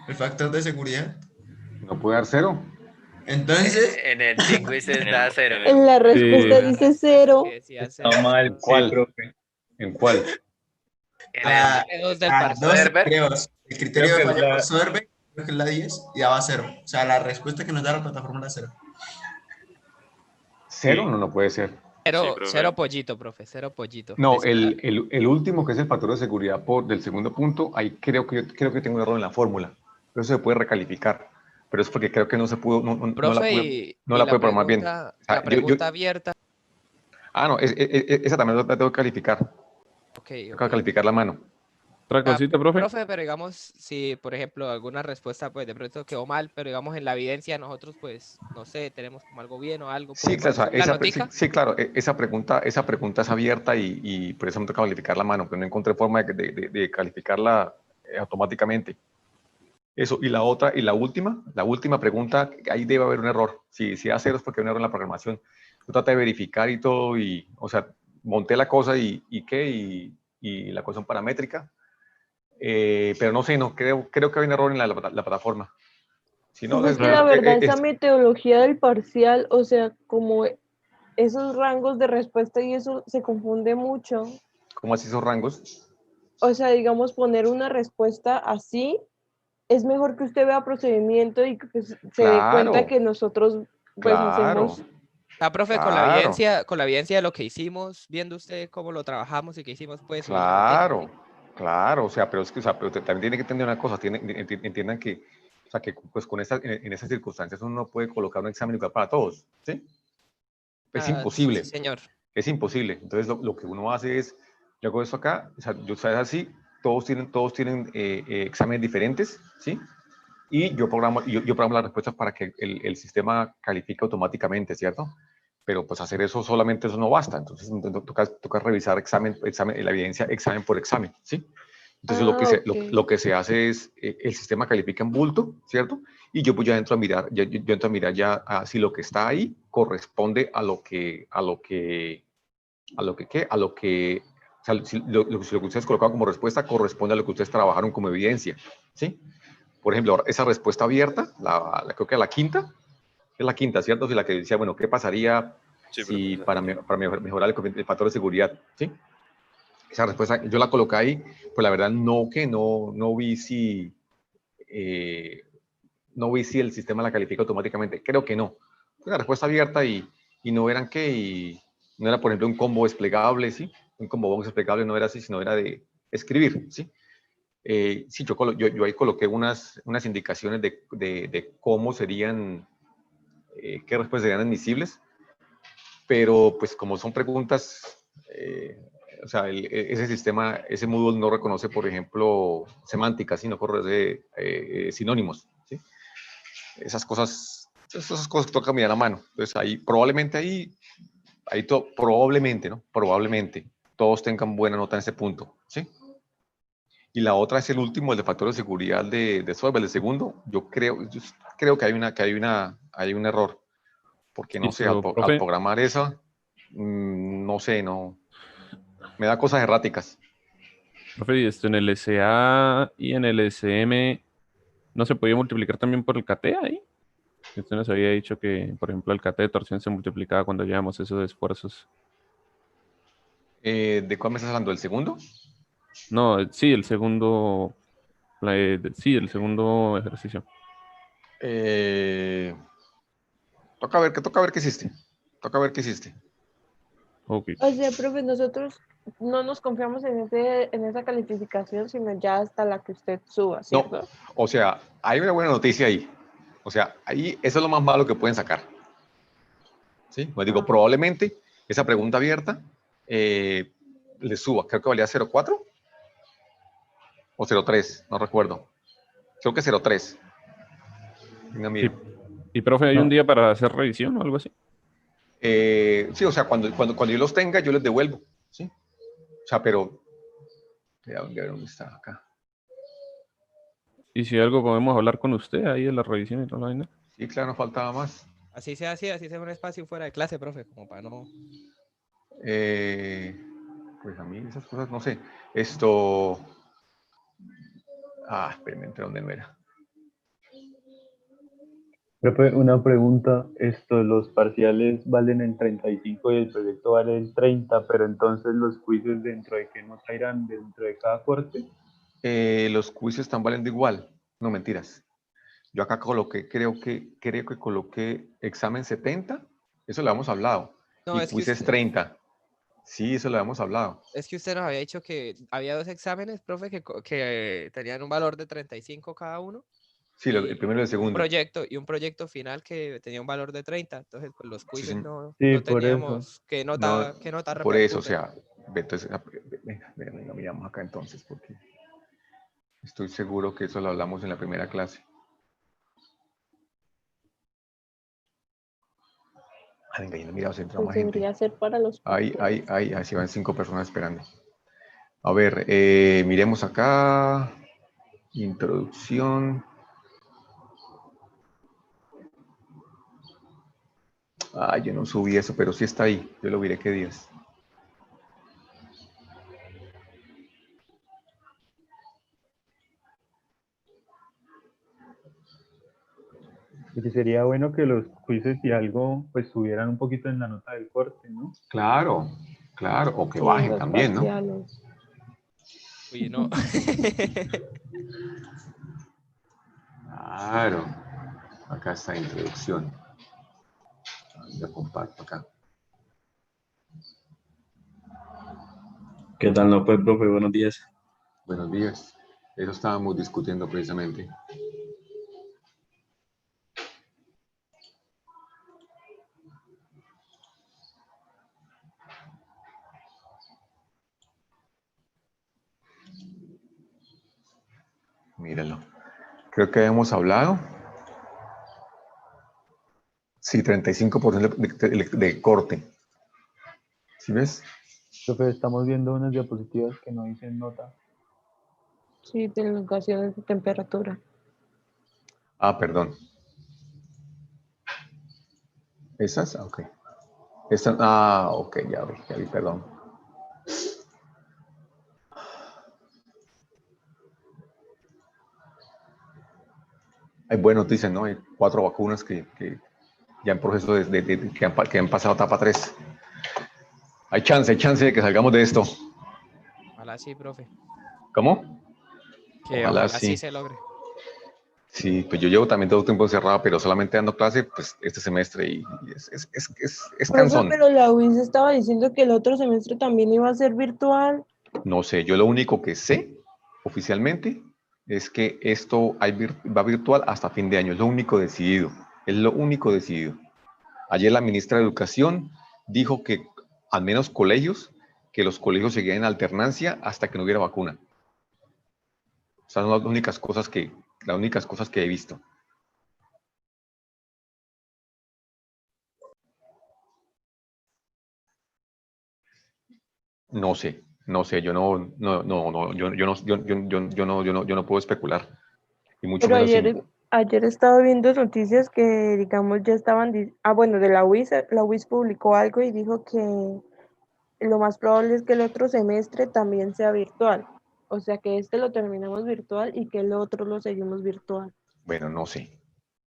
el factor de seguridad. No puede dar 0. Entonces, En el sí quiz da 0. En la respuesta Sí. dice 0. Que decía Está cero. mal, ¿En cuál? profe. ¿En cuál? En el la, F2 del la parcial. 12, server, creo, el Creo criterio de que es falla por la... Soderbergh, creo que es la 10 y daba 0. O sea, la respuesta que nos da la plataforma era 0. 0 Sí. no, no puede ser. Cero, profe. cero pollito, profe, cero pollito. No, Decimal. el último, que es el factor de seguridad del segundo punto, ahí creo que tengo un error en la fórmula. Pero eso se puede recalificar. Pero es porque creo que no se pudo, Profe, no y la pude programar bien. O sea, la pregunta abierta. no, esa también la tengo que calificar. Ok, Tengo ok. que calificar la mano. Otra cosita, profe. Profe, pero digamos, si por ejemplo alguna respuesta pues de pronto quedó mal, pero digamos en la evidencia nosotros pues, no sé, tenemos como algo bien o algo, Sí, podemos claro, o sea, hacer la notica. sí, claro, esa pregunta es abierta y por eso me toca calificar la mano, pero no encontré forma de calificarla automáticamente. Eso, y la última pregunta, ahí debe haber un error. Si da 0 es porque hay un error en la programación. Yo traté de verificar y todo, o sea, monté la cosa y la cosa paramétrica, pero no sé, no, creo que hay un error en la plataforma. Si no, Pues es que la verdad, esa metodología del parcial, o sea, como esos rangos de respuesta y eso se confunde mucho. ¿cómo así esos rangos? O sea, digamos, poner una respuesta así, es mejor que usted vea procedimiento y que se dé cuenta Claro, que nosotros pues claro, hacemos. Ah, profe, claro, con la evidencia de lo que hicimos, viendo usted cómo lo trabajamos y qué hicimos, puede subir la notica. claro, claro, o sea, pero es que, o sea, pero también tiene que entender una cosa, entiendan que, o sea, que pues en esas circunstancias uno no puede colocar un examen igual para todos, ¿sí? Es Ah, sí, sí, imposible, señor. es imposible. Entonces lo que uno hace es, yo hago esto acá, o sea, yo sabes así, todos tienen exámenes diferentes, ¿sí? Y yo programo las respuestas para que el sistema califique automáticamente, ¿cierto? Pero pues hacer eso solamente eso no basta, entonces toca revisar la evidencia examen por examen, ¿sí? Entonces Ok. lo que se hace es, el sistema califica en bulto, ¿cierto? Y yo pues ya entro a mirar, yo entro a mirar ya si lo que está ahí corresponde o sea, si lo que ustedes colocaron como respuesta corresponde a lo que ustedes trabajaron como evidencia, ¿sí? Por ejemplo, esa respuesta abierta, creo que la quinta, es la quinta, ¿cierto? Si la que decía, bueno, ¿qué pasaría Sí, si profe. para mejorar el factor de seguridad? ¿Sí? Esa respuesta yo la coloqué ahí, pues la verdad no vi eh, no vi si el sistema la califica automáticamente. Creo que no. Fue una respuesta abierta y no eran qué, y no era, por ejemplo, un combo desplegable, ¿sí? Un combo box desplegable no era así, sino era de escribir, ¿sí? Sí, yo ahí coloqué unas indicaciones de cómo serían, qué respuestas serían admisibles, pero pues como son preguntas, o sea, ese sistema, ese Moodle no reconoce, por ejemplo, semánticas, sino reconoce sinónimos, ¿sí? Esas cosas que toca mirar a mano. Entonces probablemente, ¿no? Probablemente todos tengan buena nota en ese punto, ¿sí? Y la otra es el último, el de factor de seguridad de Solver, el segundo. Yo creo que hay un error, porque no sé, Listo, al profe. programar eso, no sé, no, me da cosas erráticas. Profe, y esto en el SA y en el SM, ¿no se podía multiplicar también por el CATE ahí? Usted nos había dicho que, por ejemplo, el CATE de torsión se multiplicaba cuando llevamos esos esfuerzos. ¿De cuál me estás hablando? ¿El segundo? No, sí, el segundo, sí, el segundo ejercicio. Eh, toca ver qué hiciste. Toca ver qué hiciste. Ok. O sea, profe, nosotros no nos confiamos en esa calificación, sino ya hasta la que usted suba, No, ¿cierto? o sea, hay una buena noticia ahí. O sea, ahí eso es lo más malo que pueden sacar. ¿Sí? Pues digo, Ah, probablemente esa pregunta abierta le suba. Creo que valía 0,4 o 0,3, no recuerdo. Creo que 0,3. Venga, Y, miro. y profe, ¿hay un No. día para hacer revisión o algo así? Sí, o sea, cuando yo los tenga, yo les devuelvo. ¿Sí? O sea, pero. A ver dónde está acá. Y si algo podemos hablar con usted ahí de la revisión y toda la vaina. Sí, claro, no faltaba más. Así sea un espacio fuera de clase, profe, como para no. Eh, pues a mí esas cosas, no sé. Esto. Espérenme, ¿entre dónde no era? Profe, una pregunta, los parciales valen el 35 y el proyecto vale el 30, pero entonces los quizzes dentro de qué nota irán dentro de cada corte. Los quizzes están valiendo igual. No, mentiras. Yo acá coloqué, creo que coloqué examen 70. Eso lo habíamos hablado. No, Y es que quizzes 30. Sí, eso lo habíamos hablado. usted nos había dicho que había 2 exámenes, profe, que tenían un valor de 35 cada uno. Sí, el primero y el segundo. Un proyecto final que tenía un valor de 30. Entonces, pues los quizzes sí. no Sí, por eso. teníamos qué nota, No, qué nota por eso, o repercuten. sea, entonces, venga, miramos acá entonces, porque estoy seguro que eso lo hablamos en la primera clase. Ah, venga, ya no he mirado si entra Pues más gente. debería ser para los parciales. Así van 5 personas esperando. A ver, miremos acá. Introducción. Ah, yo no subí eso, pero sí está ahí. Yo lo miré qué días. Porque sería bueno que los quizzes y algo pues subieran un poquito en la nota del corte, ¿no? Claro, claro. O que Sí, bajen los también, ¿no? parciales. Uy, no. Claro. Acá está introducción. Lo comparto acá. ¿Qué tal? No, pues, profe, buenos días. Buenos días. Eso estábamos discutiendo precisamente. Míralo. Creo que habíamos hablado. Sí, 35% de corte. ¿Sí ves? Profe, estamos viendo unas diapositivas que no dicen nota. Sí, divulgaciones de temperatura. Ah, perdón. ¿Esas? Ah, ok. Ok, ya vi, perdón. Hay buenas noticias, ¿no? Hay 4 vacunas que ya en proceso que han pasado etapa 3. Hay chance de que salgamos de esto. Ojalá sí, profe. ¿Cómo? Que Ojalá ojalá sí sí. se logre. Sí, pues yo llevo también todo el tiempo encerrado, pero solamente dando clase, pues este semestre y es Profe, cansón. pero la UIS estaba diciendo que el otro semestre también iba a ser virtual. No sé, yo lo único que sé oficialmente es que esto va virtual hasta fin de año, es lo único decidido, es lo único decidido. Ayer la ministra de Educación dijo que al menos que los colegios seguían en alternancia hasta que no hubiera vacuna. Esas son las únicas cosas que he visto. No sé, yo no puedo especular. Y mucho Pero menos sin. ayer estaba viendo noticias que, digamos, ya estaban... bueno, de la UIS, la UIS publicó algo y dijo que lo más probable es que el otro semestre también sea virtual. O sea, que este lo terminamos virtual y que el otro lo seguimos virtual. Bueno, no sé.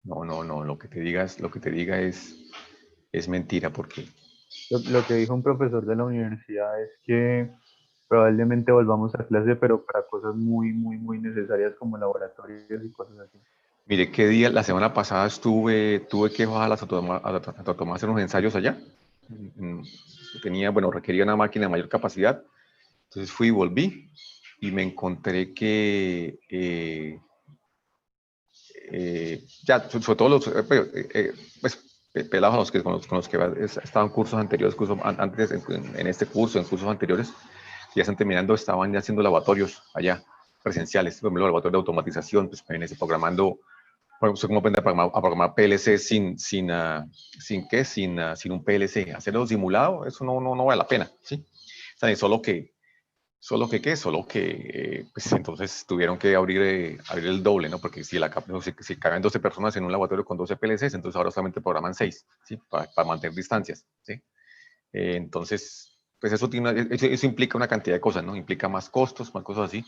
No. Lo que te diga es mentira, porque Lo que dijo un profesor de la universidad es que probablemente volvamos a clase, pero para cosas muy, muy, muy necesarias como laboratorios y cosas así. mire qué día, la semana pasada tuve que bajar a Santo Tomás a hacer unos ensayos allá. Requería una máquina de mayor capacidad. Entonces fui y volví y me encontré que ya, sobre todo los pelados con los que estaban cursos anteriores, antes en este curso, en cursos anteriores, ya están terminando, estaban ya haciendo laboratorios allá, presenciales, por ejemplo, laboratorio de automatización, pues programando, bueno, cómo aprender a programar PLC sin un PLC, hacerlo simulado, eso no vale la pena, ¿sí? O sea, solo que pues entonces tuvieron que abrir el doble, ¿no? Porque si caben 12 personas en un laboratorio con 12 PLCs, entonces ahora solamente programan 6, ¿sí? Para mantener distancias, ¿sí? Entonces, pues eso implica una cantidad de cosas, ¿no? Implica más costos, más cosas así,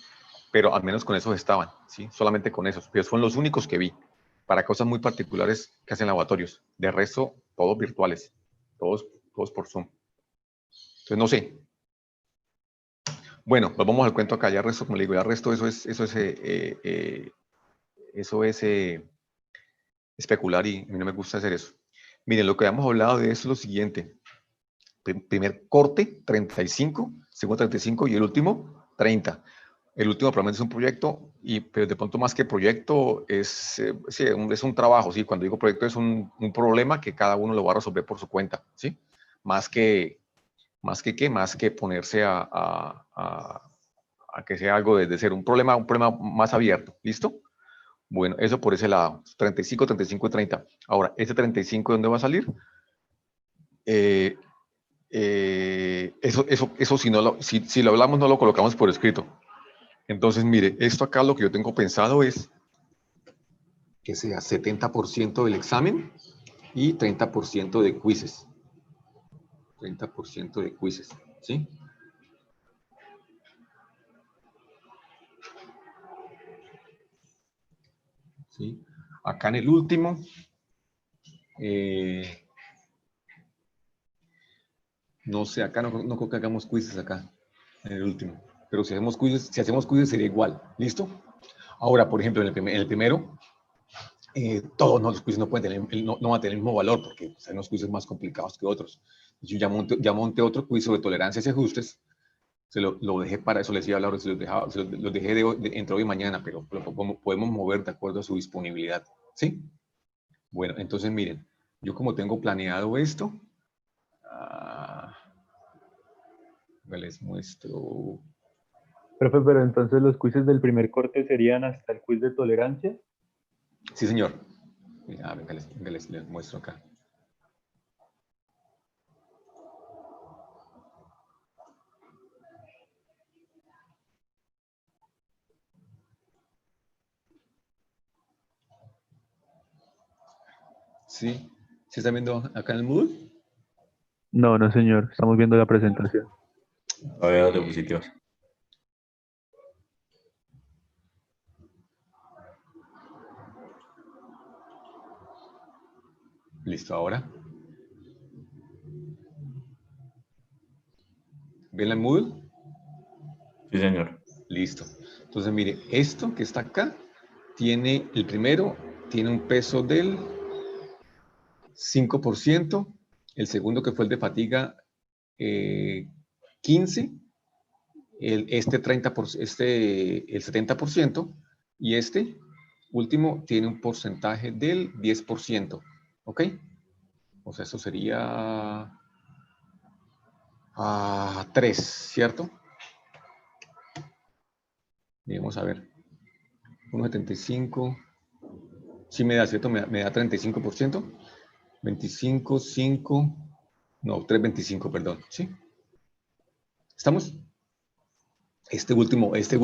pero al menos con esos estaban, ¿sí? Solamente con esos, pero fueron los únicos que vi. para cosas muy particulares que hacen laboratorios. De resto, todos virtuales, todos por Zoom. Entonces, no sé. Bueno, pues vamos al cuento acá. Ya resto, como le digo, ya resto, eso es especular y a mí no me gusta hacer eso. Miren, lo que habíamos hablado de eso es lo siguiente. Primer corte, 35, segundo 35 y el último, 30. El último probablemente es un proyecto, pero de pronto más que proyecto sí, es un trabajo. ¿Sí? Cuando digo proyecto es un problema que cada uno lo va a resolver por su cuenta. ¿Sí? Más que ponerse a que sea algo desde cero. Un problema más abierto. ¿Listo? Bueno, eso por ese lado. 35, 35 y 30. Ahora, ¿este 35 de dónde va a salir? Eso si lo hablamos no lo colocamos por escrito. Entonces, mire, esto acá lo que yo tengo pensado es que sea 70% del examen y 30% de quizzes. 30% de quizzes, ¿sí? ¿Sí? Acá en el último, no sé, acá no creo que hagamos quizzes acá, en el último. Pero si hacemos quizzes sería igual, ¿listo? Ahora, por ejemplo, en el primero, todos los quizzes no van a tener el mismo valor porque pues, hay unos quizzes más complicados que otros. Yo ya monté otro quiz sobre tolerancias y ajustes. Lo dejé para eso, les iba a hablar, lo dejé entre hoy y mañana, pero lo podemos mover de acuerdo a su disponibilidad. ¿Sí? Bueno, entonces miren, yo como tengo planeado esto, les muestro. Profe, pero entonces los quizzes del primer corte serían hasta el quiz de tolerancia. Sí, señor. Mira, venga, les muestro acá. ¿Sí? ¿Se está viendo acá en el Moodle? No, no, señor. Estamos viendo la presentación. A ver, diapositivas. Listo, ahora. ¿Ven el Moodle? Sí, señor. Listo. Entonces, mire, esto que está acá, el primero tiene un peso del 5%, el segundo que fue el de fatiga 15%, el 70%, y este último tiene un porcentaje del 10%, ¿ok? O sea, eso sería 3, ¿cierto? Y vamos a ver, 1,75, sí me da, ¿cierto? Me da 35%, 25, 5, no, 3,25, perdón, ¿sí? ¿Estamos? Este último está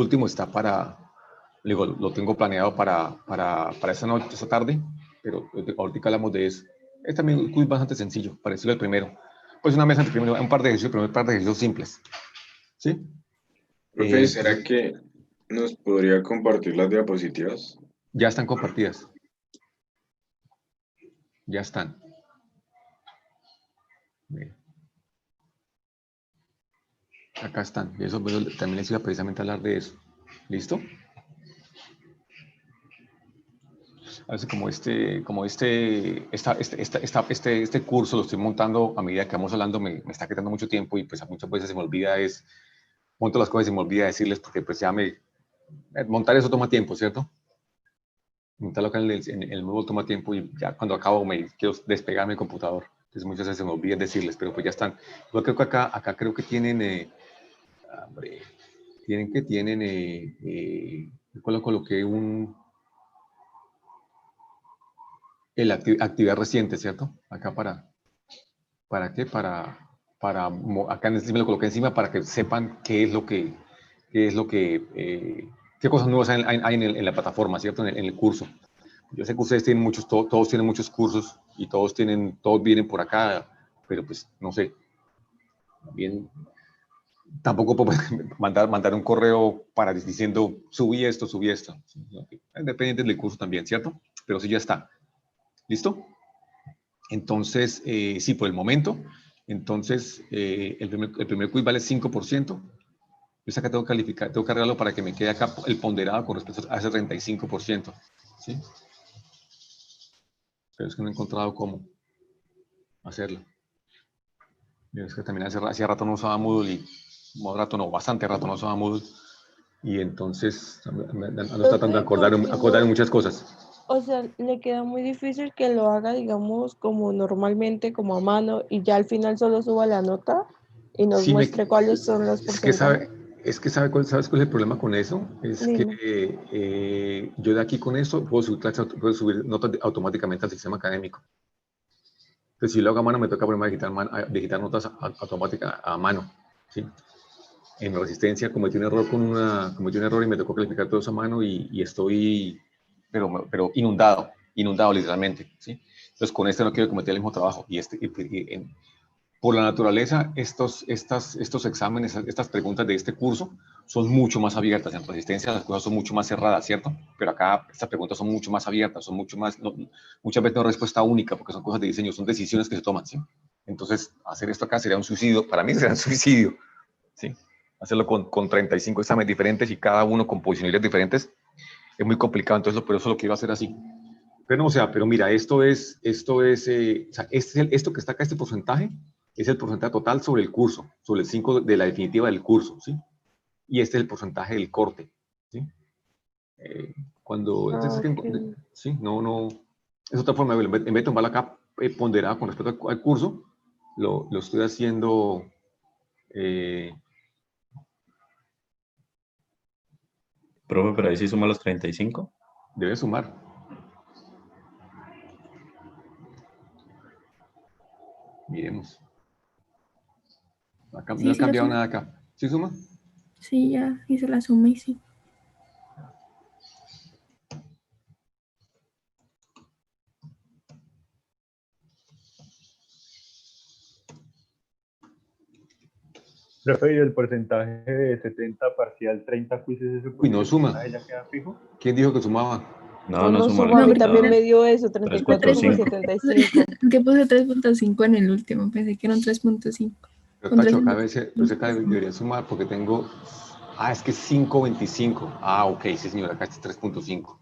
digo, lo tengo planeado para esta noche, esta tarde, pero ahorita hablamos de eso. Es también un quiz bastante sencillo, parecido al primero. Pues una mesa entre primero, un par de ejercicios, pero un par de ejercicios simples. ¿Sí? Profe, ¿será que nos podría compartir las diapositivas? Ya están compartidas. Ya están. Bien. Acá están. Y eso también les iba precisamente a hablar de eso. ¿Listo? A veces como este curso lo estoy montando a medida que vamos hablando, me está quitando mucho tiempo y pues muchas veces se me olvida monto las cosas y se me olvida decirles porque pues ya montar eso toma tiempo, ¿cierto? Montarlo acá en el nuevo toma tiempo y ya cuando acabo me quiero despegar mi computador. Entonces muchas veces se me olvida decirles, pero pues ya están. Yo creo que acá creo que tienen, yo coloqué actividad reciente, ¿cierto? Acá ¿para qué? Acá encima lo coloqué encima para que sepan qué cosas nuevas hay en la plataforma, ¿cierto? En el curso. Yo sé que ustedes tienen todos tienen muchos cursos y todos vienen por acá, pero pues no sé. Bien, tampoco puedo mandar un correo diciendo subí esto. Dependiente del curso también, ¿cierto? pero sí ya está. ¿Listo? Entonces, sí, por el momento. Entonces, el primer quiz vale 5%. Yo acá tengo que calificar, tengo que arreglarlo para que me quede acá el ponderado con respecto a ese 35%. ¿Sí? Pero es que no he encontrado cómo hacerlo. Es que también hacía rato no usaba Moodle y bastante rato no usaba Moodle. Y entonces ando tratando de acordar muchas cosas. O sea, le queda muy difícil que lo haga, digamos, como normalmente, como a mano, y ya al final solo suba la nota y nos Sí, muestre cuáles son los porcentajes. ¿Sabes cuál es el problema con eso? Es Dime. que yo de aquí con eso puedo subir notas automáticamente al sistema académico. Entonces, si lo hago a mano, me toca ponerme a digitar notas automáticas a mano. ¿Sí? En resistencia cometí un error y me tocó calificar todo eso a mano y estoy, pero inundado literalmente. ¿Sí? Entonces, con este no quiero cometer el mismo trabajo. Por la naturaleza, estos exámenes, estas preguntas de este curso son mucho más abiertas. En resistencia las cosas son mucho más cerradas, ¿cierto? Pero acá estas preguntas son mucho más abiertas, son mucho más, muchas veces no hay respuesta única porque son cosas de diseño, son decisiones que se toman, ¿sí? Entonces, hacer esto acá sería un suicidio, para mí sería un suicidio, ¿sí? Hacerlo con 35 exámenes diferentes y cada uno con posiciones diferentes es muy complicado, entonces por eso lo quiero hacer así. Pero no, o sea, pero mira, esto que está acá, este porcentaje, es el porcentaje total sobre el curso, sobre el 5 de la definitiva del curso, ¿sí? Y este es el porcentaje del corte, ¿sí? Ok. Sí, no, es otra forma, en vez de tomarlo acá ponderado con respecto al curso, lo estoy haciendo, Profe, pero ahí sí suma los 35. debe sumar. Miremos. Acá, no Sí, he sí lo cambiado suma. nada acá. ¿Sí suma? Sí, ya hice la suma y sí. Profe, ¿y el porcentaje de 70 parcial, 30 quizzes, Uy, no ese suma. porcentaje ya queda fijo? ¿Quién dijo que sumaba? No, no No suma el suma, a No, mí porque también limitador. me dio eso, 34 con 3.5. 75. es que puse 3.5 en el último, pensé que era un 3.5. Pero Con Tacho, 3.5. acá debería sumar porque tengo... Ah, es que es 5.25. Ah, ok, sí, señor, acá es 3.5.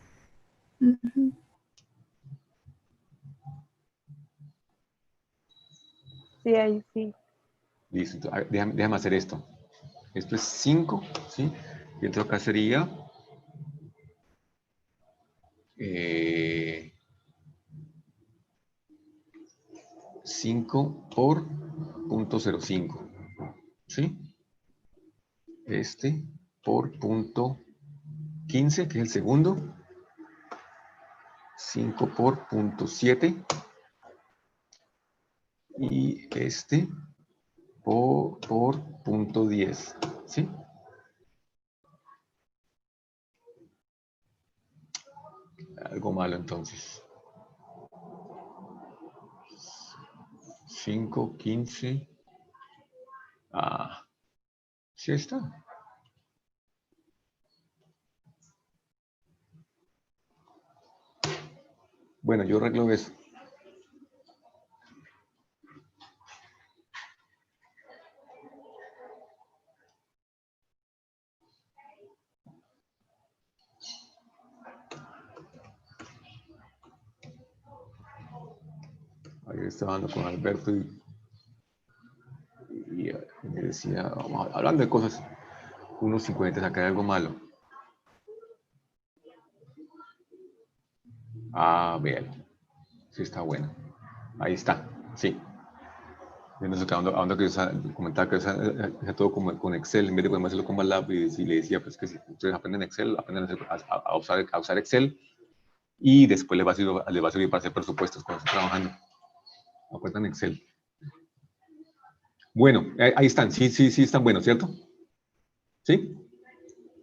Ujú. Sí, ahí sí. Listo, déjame hacer esto. Esto es 5, ¿sí? Y entonces acá sería... 5 por 0.05, ¿sí? Este por 0.15, que es el segundo. 5 por 0.7. Y este por 0.10, ¿sí? Algo malo entonces. 5, 15. Ah, sí está. Bueno, yo arreglo eso. Ahí estaba hablando con Alberto y me decía, hablando de cosas, unos 50 sacar algo malo. Ah, véalo. Sí está bueno. Ahí está, sí. Yo no sé a dónde que comentaba que usa todo como con Excel, en vez de poder hacerlo con MATLAB, y le decía, pues que si ustedes aprenden Excel, aprenden a usar Excel, y después les va a servir para hacer presupuestos cuando estén trabajando. Aprendan Excel. Bueno, ahí están, sí están buenos, ¿cierto? ¿Sí?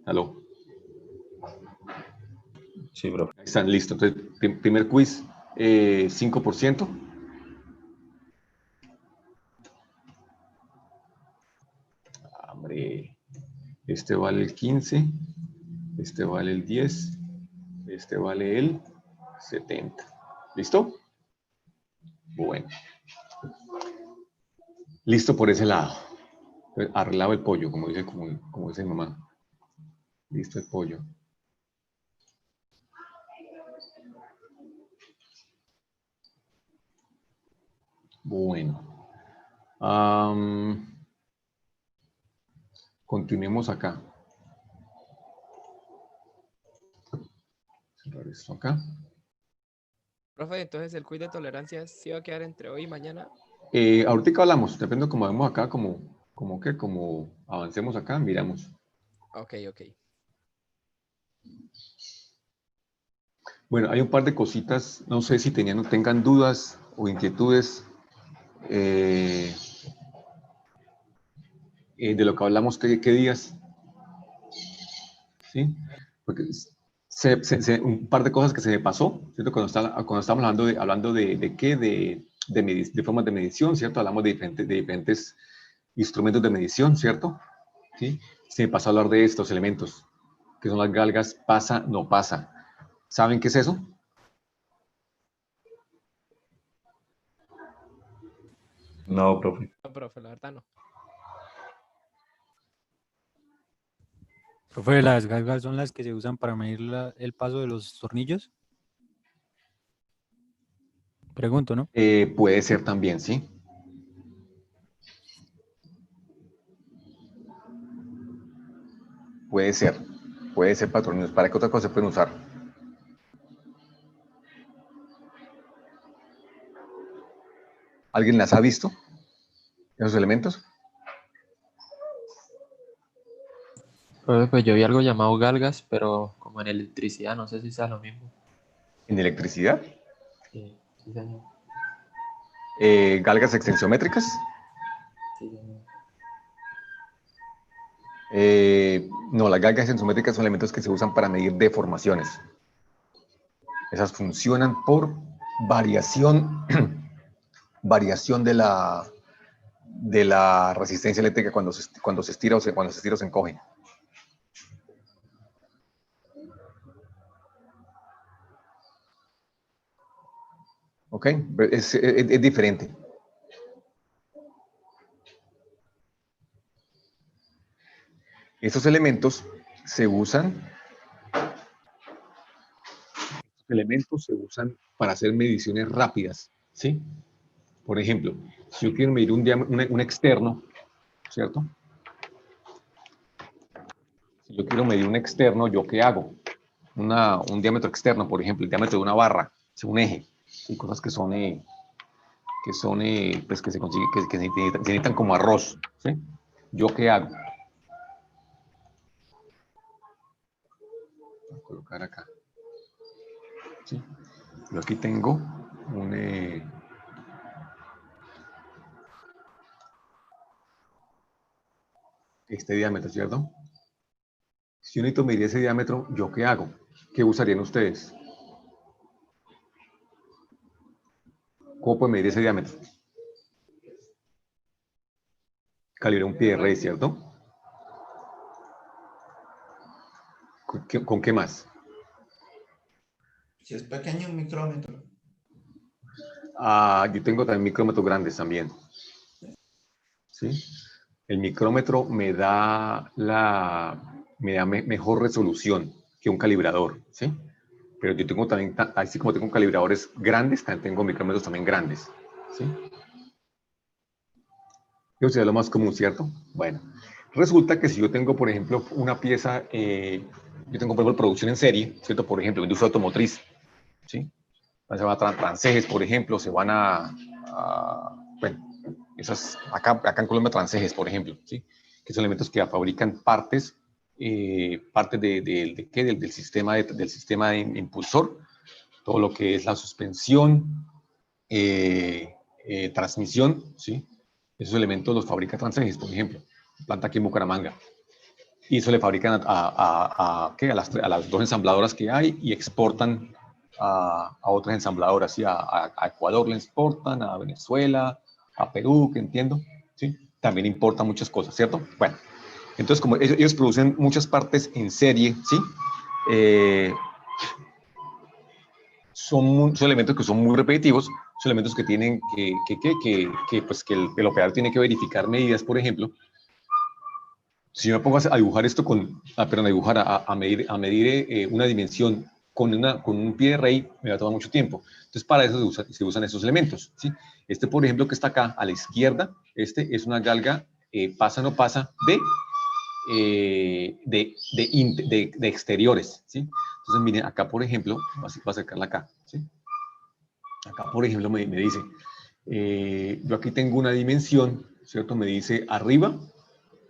Aló. Sí, profe. Ahí están, listos. Entonces, primer quiz, 5%. Hombre, este vale el 15, este vale el 10, este vale el 70. ¿Listo? Bueno. Listo por ese lado. Arreglado el pollo, como dice mi mamá. Listo el pollo. Bueno. Continuemos acá. Cerrar esto acá. Profe, entonces el quiz de tolerancia sí va a quedar entre hoy y mañana. Ahorita hablamos, depende como vemos acá, como avancemos acá, miramos. Ok. Bueno, hay un par de cositas, no sé si tengan dudas o inquietudes de lo que hablamos, ¿qué días? ¿Sí? Porque un par de cosas que se me pasó, ¿cierto? Cuando estábamos hablando de qué, de formas de medición, ¿cierto? Hablamos de diferentes instrumentos de medición, ¿cierto? ¿Sí? Se me pasó a hablar de estos elementos, que son las galgas pasa, no pasa. ¿Saben qué es eso? No, profe. No, profe, la verdad no. Profe, las galgas son las que se usan para medir el paso de los tornillos. Pregunto, ¿no? Puede ser también, ¿sí? Puede ser para tornillos. ¿Para qué otra cosa se pueden usar? ¿Alguien las ha visto? ¿Esos elementos? Profe, pues yo vi algo llamado galgas, pero como en electricidad, no sé si sea lo mismo. ¿En electricidad? Sí, señor. ¿Galgas extensiométricas? Sí, señor. No, las galgas extensiométricas son elementos que se usan para medir deformaciones. Esas funcionan por variación de la resistencia eléctrica cuando se estira o se encoge. ¿Ok? Es diferente. Estos elementos se usan para hacer mediciones rápidas, ¿sí? Por ejemplo, si yo quiero medir un externo, ¿cierto? Si yo quiero medir un externo, ¿yo qué hago? Un diámetro externo, por ejemplo, el diámetro de una barra, un eje, ¿sí? Cosas que pues que se consigue, que se necesitan como arroz, ¿sí? ¿Yo qué hago? Voy a colocar acá. ¿Sí? Yo aquí tengo este diámetro, ¿cierto? Si yo necesito medir ese diámetro, ¿yo qué hago? ¿Qué usarían ustedes? ¿Cómo pueden medir ese diámetro? Calibrar un pie de rey, ¿cierto? ¿Con qué más? Si es pequeño, un micrómetro. Yo tengo también micrómetros grandes también. ¿Sí? El micrómetro me da mejor resolución que un calibrador, ¿sí? Pero yo tengo también, así como tengo calibradores grandes, también tengo micrómetros también grandes, ¿sí? Eso sería lo más común, ¿cierto? Bueno, resulta que si yo tengo, por ejemplo, una pieza, yo tengo, por ejemplo, producción en serie, ¿cierto? Por ejemplo, industria automotriz, ¿sí? Se van a transejes, por ejemplo, se van bueno, esas, acá en Colombia transejes, por ejemplo, ¿sí? Que son elementos que fabrican partes del sistema de impulsor, todo lo que es la suspensión, transmisión, ¿sí? Esos elementos los fabrica Transejes, por ejemplo, planta aquí en Bucaramanga. Y eso le fabrican a las dos ensambladoras que hay y exportan a otras ensambladoras, ¿sí? A Ecuador le exportan, a Venezuela, a Perú, que entiendo, ¿sí? También importan muchas cosas, ¿cierto? Bueno, entonces como ellos producen muchas partes en serie, ¿sí? son elementos que son muy repetitivos, son elementos que tienen pues que el operador tiene que verificar medidas, por ejemplo. Si yo me pongo a dibujar esto a medir una dimensión con un pie de rey, me va a tomar mucho tiempo. Entonces, para eso se usan esos elementos, ¿sí? Este, por ejemplo, que está acá a la izquierda, este es una galga pasa no pasa de exteriores, ¿sí? Entonces, miren, acá, por ejemplo, voy a acercarla acá, ¿sí? Acá, por ejemplo, me dice, yo aquí tengo una dimensión, ¿cierto? Me dice arriba,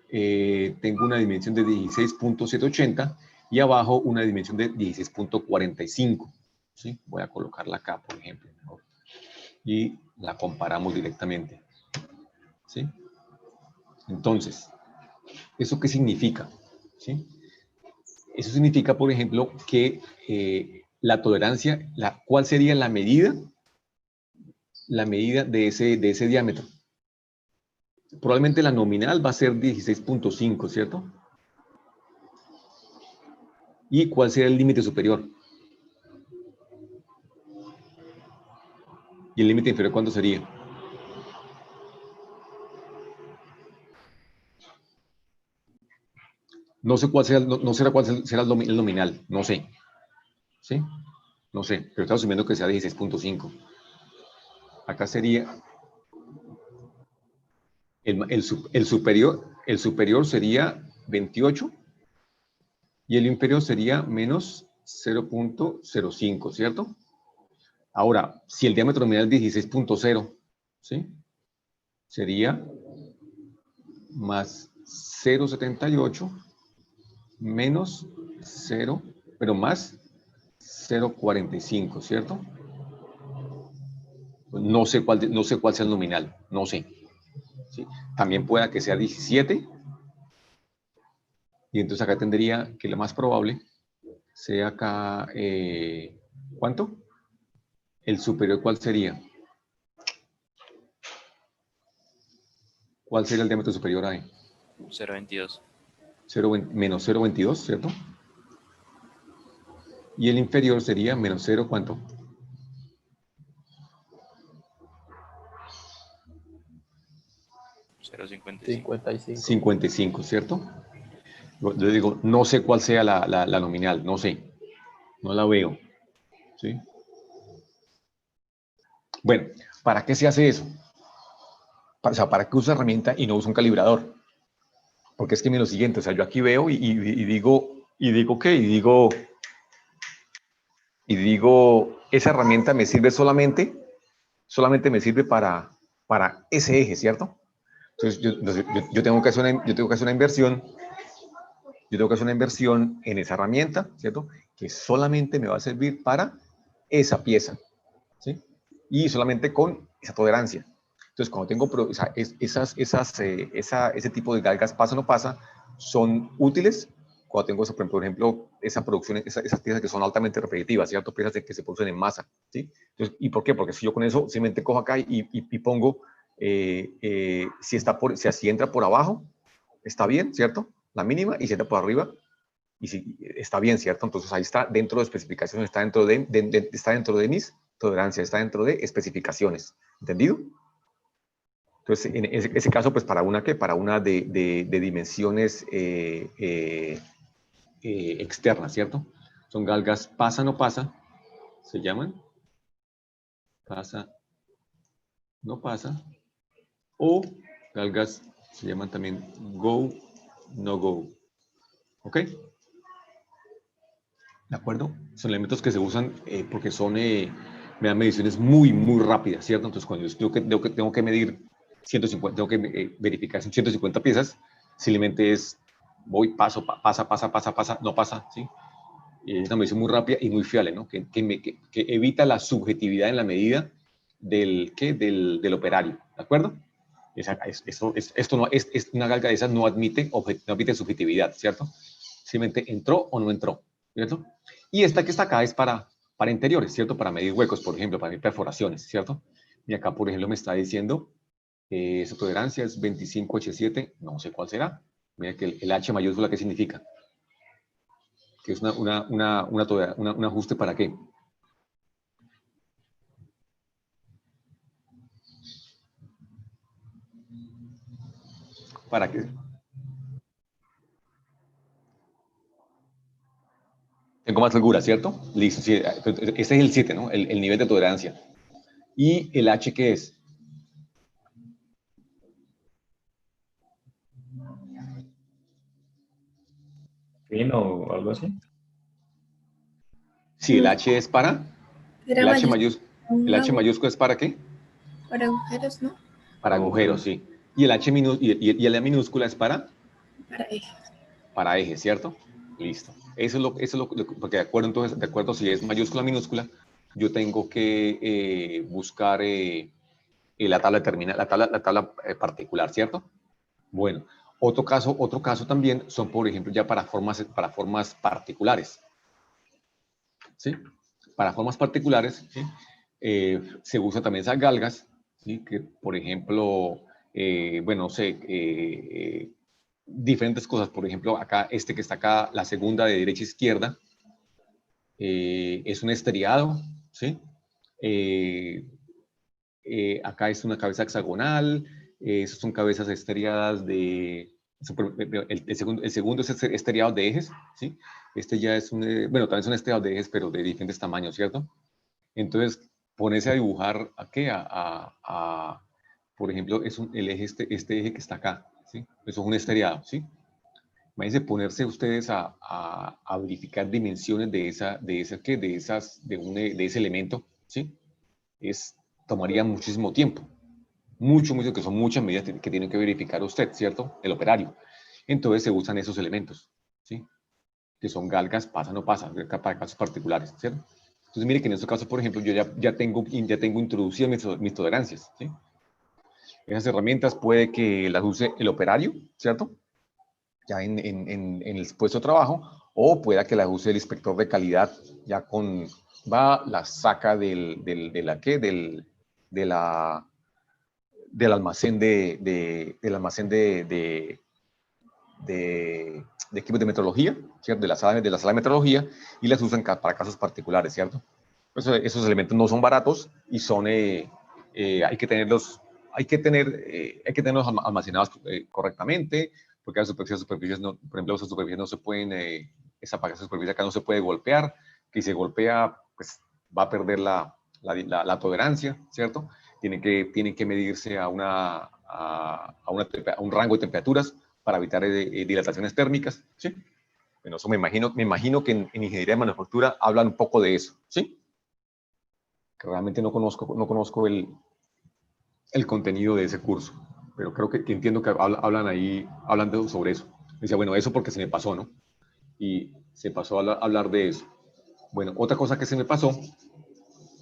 tengo una dimensión de 16.780 y abajo una dimensión de 16.45, ¿sí? Voy a colocarla acá, por ejemplo, mejor. Y la comparamos directamente, ¿sí? Entonces, ¿eso qué significa? ¿Sí? Eso significa, por ejemplo, que la tolerancia, ¿cuál sería la medida? La medida de ese diámetro. Probablemente la nominal va a ser 16.5, ¿cierto? ¿Y cuál sería el límite superior? ¿Y el límite inferior cuánto sería? No sé cuál será, no será cuál será el nominal, no sé. ¿Sí? No sé, pero estamos asumiendo que sea 16.5. Acá sería el superior sería 28 y el inferior sería menos 0.05, ¿cierto? Ahora, si el diámetro nominal es 16.0, ¿sí? Sería más 0.78 menos 0, pero más 0.45, ¿cierto? No sé cuál sea el nominal, no sé. ¿Sí? También pueda que sea 17. Y entonces acá tendría que lo más probable sea acá, ¿cuánto? El superior, ¿cuál sería? ¿Cuál sería el diámetro superior ahí? 0.22. Menos 0.22, ¿cierto? Y el inferior sería menos 0, ¿cuánto? $55. 55, ¿cierto? Yo digo, no sé cuál sea la nominal, no sé. No la veo. ¿Sí? Bueno, ¿para qué se hace eso? O sea, ¿para qué usa herramienta y no usa un calibrador? Porque es que mira lo siguiente, o sea, yo aquí veo y digo, ¿qué? Y digo, esa herramienta me sirve solamente me sirve para ese eje, ¿cierto? Entonces, yo tengo que hacer una inversión, en esa herramienta, ¿cierto? Que solamente me va a servir para esa pieza, ¿sí? Y solamente con esa tolerancia. Entonces, cuando tengo o sea, ese tipo de galgas pasa o no pasa, son útiles cuando tengo, por ejemplo, esa producción, esas piezas que son altamente repetitivas, ¿cierto? Piezas que se producen en masa, ¿sí? Entonces, ¿y por qué? Porque si yo con eso simplemente cojo acá y pongo, si entra por abajo, está bien, ¿cierto? La mínima, y si entra por arriba, y si está bien, ¿cierto? Entonces ahí está dentro de especificaciones, está dentro de mis tolerancias, está dentro de especificaciones, ¿entendido? Entonces, en ese caso, pues para una de dimensiones externas, ¿cierto? Son galgas pasa, no pasa, se llaman. Pasa, no pasa. O galgas se llaman también go, no go. ¿Ok? ¿De acuerdo? Son elementos que se usan porque me dan mediciones muy, muy rápidas, ¿cierto? Entonces, cuando yo tengo que medir 150, tengo que verificar 150 piezas, simplemente voy paso, pasa, no pasa, ¿sí? Es una medición muy rápida y muy fiable, ¿no? Que evita la subjetividad en la medida del operario, ¿de acuerdo? Una galga de esas no admite subjetividad, ¿cierto? Simplemente entró o no entró, ¿cierto? Y esta que está acá es para interiores, ¿cierto? Para medir huecos, por ejemplo, para medir perforaciones, ¿cierto? Y acá, por ejemplo, me está diciendo su tolerancia es 25H7, no sé cuál será. Mira que el H mayúscula, ¿qué significa? Que es un ajuste para qué. para que... Tengo más holgura, ¿cierto? Listo, sí, ese es el 7, ¿no? El nivel de tolerancia. ¿Y el H qué es? ¿Fino o algo así? Sí, el H es para... Era El H mayúscula mayúsculo es para ¿qué? para agujeros, ¿no? Para agujeros, sí. Y el y la minúscula es para... Para ejes. Para ejes, ¿cierto? Listo. Eso es lo porque de acuerdo, entonces, de acuerdo si es mayúscula o minúscula, yo tengo que buscar la tabla terminal, la tabla particular, ¿cierto? Bueno, otro caso también son, por ejemplo, ya para formas particulares. ¿Sí? Para formas particulares, ¿sí? Se usa también esas galgas, ¿sí? Que, por ejemplo, bueno, no sé, diferentes cosas. Por ejemplo, acá, que está acá, la segunda de derecha a izquierda, es un estriado, ¿sí? Acá es una cabeza hexagonal, esas son cabezas estriadas de... El segundo es estriado de ejes, ¿sí? Este ya es bueno, también son estriados de ejes, pero de diferentes tamaños, ¿cierto? Entonces, ponerse a dibujar, ¿a qué? Por ejemplo, el eje, este eje que está acá, ¿sí? Eso es un estriado, ¿sí? Imagínense ponerse ustedes a verificar dimensiones de ese elemento, ¿sí? Tomaría muchísimo tiempo. Mucho, que son muchas medidas que tienen que verificar usted, ¿cierto? El operario. Entonces se usan esos elementos, ¿sí? Que son galgas, pasa, no pasa, para casos particulares, ¿cierto? Entonces mire que en este caso, por ejemplo, yo ya tengo introducidas mis tolerancias, ¿sí? Esas herramientas puede que las use el operario, ¿cierto? Ya en el puesto de trabajo, o pueda que las use el inspector de calidad, ya la saca del almacén de equipos de metrología, ¿cierto? De la sala de metrología, y las usan para casos particulares, ¿cierto? Esos elementos no son baratos y hay que tenerlos almacenados correctamente, porque las superficies no, por ejemplo, esas superficies no se pueden, esa superficie acá no se puede golpear, que si se golpea, pues va a perder la tolerancia, ¿cierto? Tienen que medirse a un rango de temperaturas para evitar dilataciones térmicas, ¿sí? Bueno, eso me imagino que en ingeniería de manufactura hablan un poco de eso, ¿sí? Que realmente no conozco el contenido de ese curso, pero creo que entiendo que hablan sobre eso. Decía, bueno, eso porque se me pasó, ¿no? Y se pasó a hablar de eso. Bueno, otra cosa que se me pasó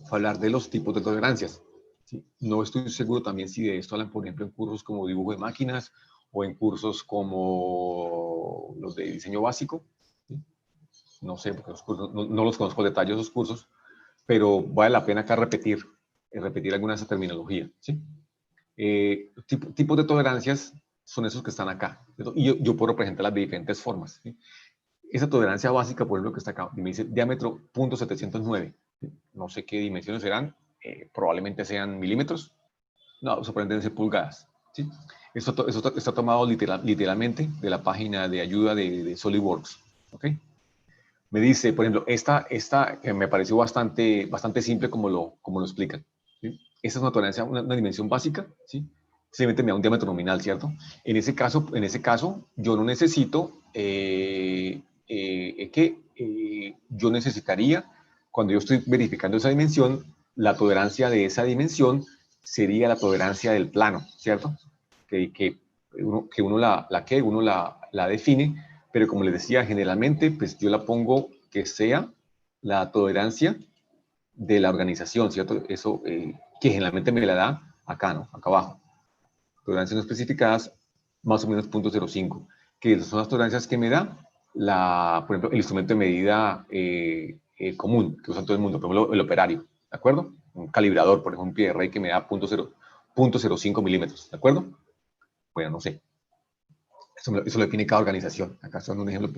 fue hablar de los tipos de tolerancias. ¿Sí? No estoy seguro también si de esto hablan, por ejemplo, en cursos como dibujo de máquinas o en cursos como los de diseño básico. ¿Sí? No sé, porque no los conozco detalles esos cursos, pero vale la pena acá repetir alguna de esa terminología. ¿Sí? Tipos de tolerancias son esos que están acá. ¿Cierto? Y yo puedo representarlas de diferentes formas. ¿Sí? Esa tolerancia básica, por ejemplo, que está acá, me dice diámetro 0.709. No sé qué dimensiones serán, probablemente sean milímetros. No, se pueden ser pulgadas. ¿Sí? Eso está tomado literalmente de la página de ayuda de SolidWorks. ¿Okay? Me dice, por ejemplo, esta que me pareció bastante simple como lo explican. ¿Sí? Esta es una tolerancia, una dimensión básica, ¿sí? Simplemente me da un diámetro nominal, ¿cierto? En ese caso yo no necesito yo necesitaría, cuando yo estoy verificando esa dimensión, la tolerancia de esa dimensión sería la tolerancia del plano, ¿cierto? Que uno la define, pero como les decía, generalmente pues yo la pongo que sea la tolerancia de la organización, ¿cierto? Eso que generalmente me la da acá, ¿no? Acá abajo. Tolerancias no especificadas, más o menos 0.05, que son las tolerancias que me da por ejemplo, el instrumento de medida común que usa todo el mundo, por ejemplo, el operario, ¿de acuerdo? Un calibrador, por ejemplo, un pie de rey que me da 0.05 milímetros, ¿de acuerdo? Bueno, no sé. Eso lo define cada organización. Acá estoy dando un ejemplo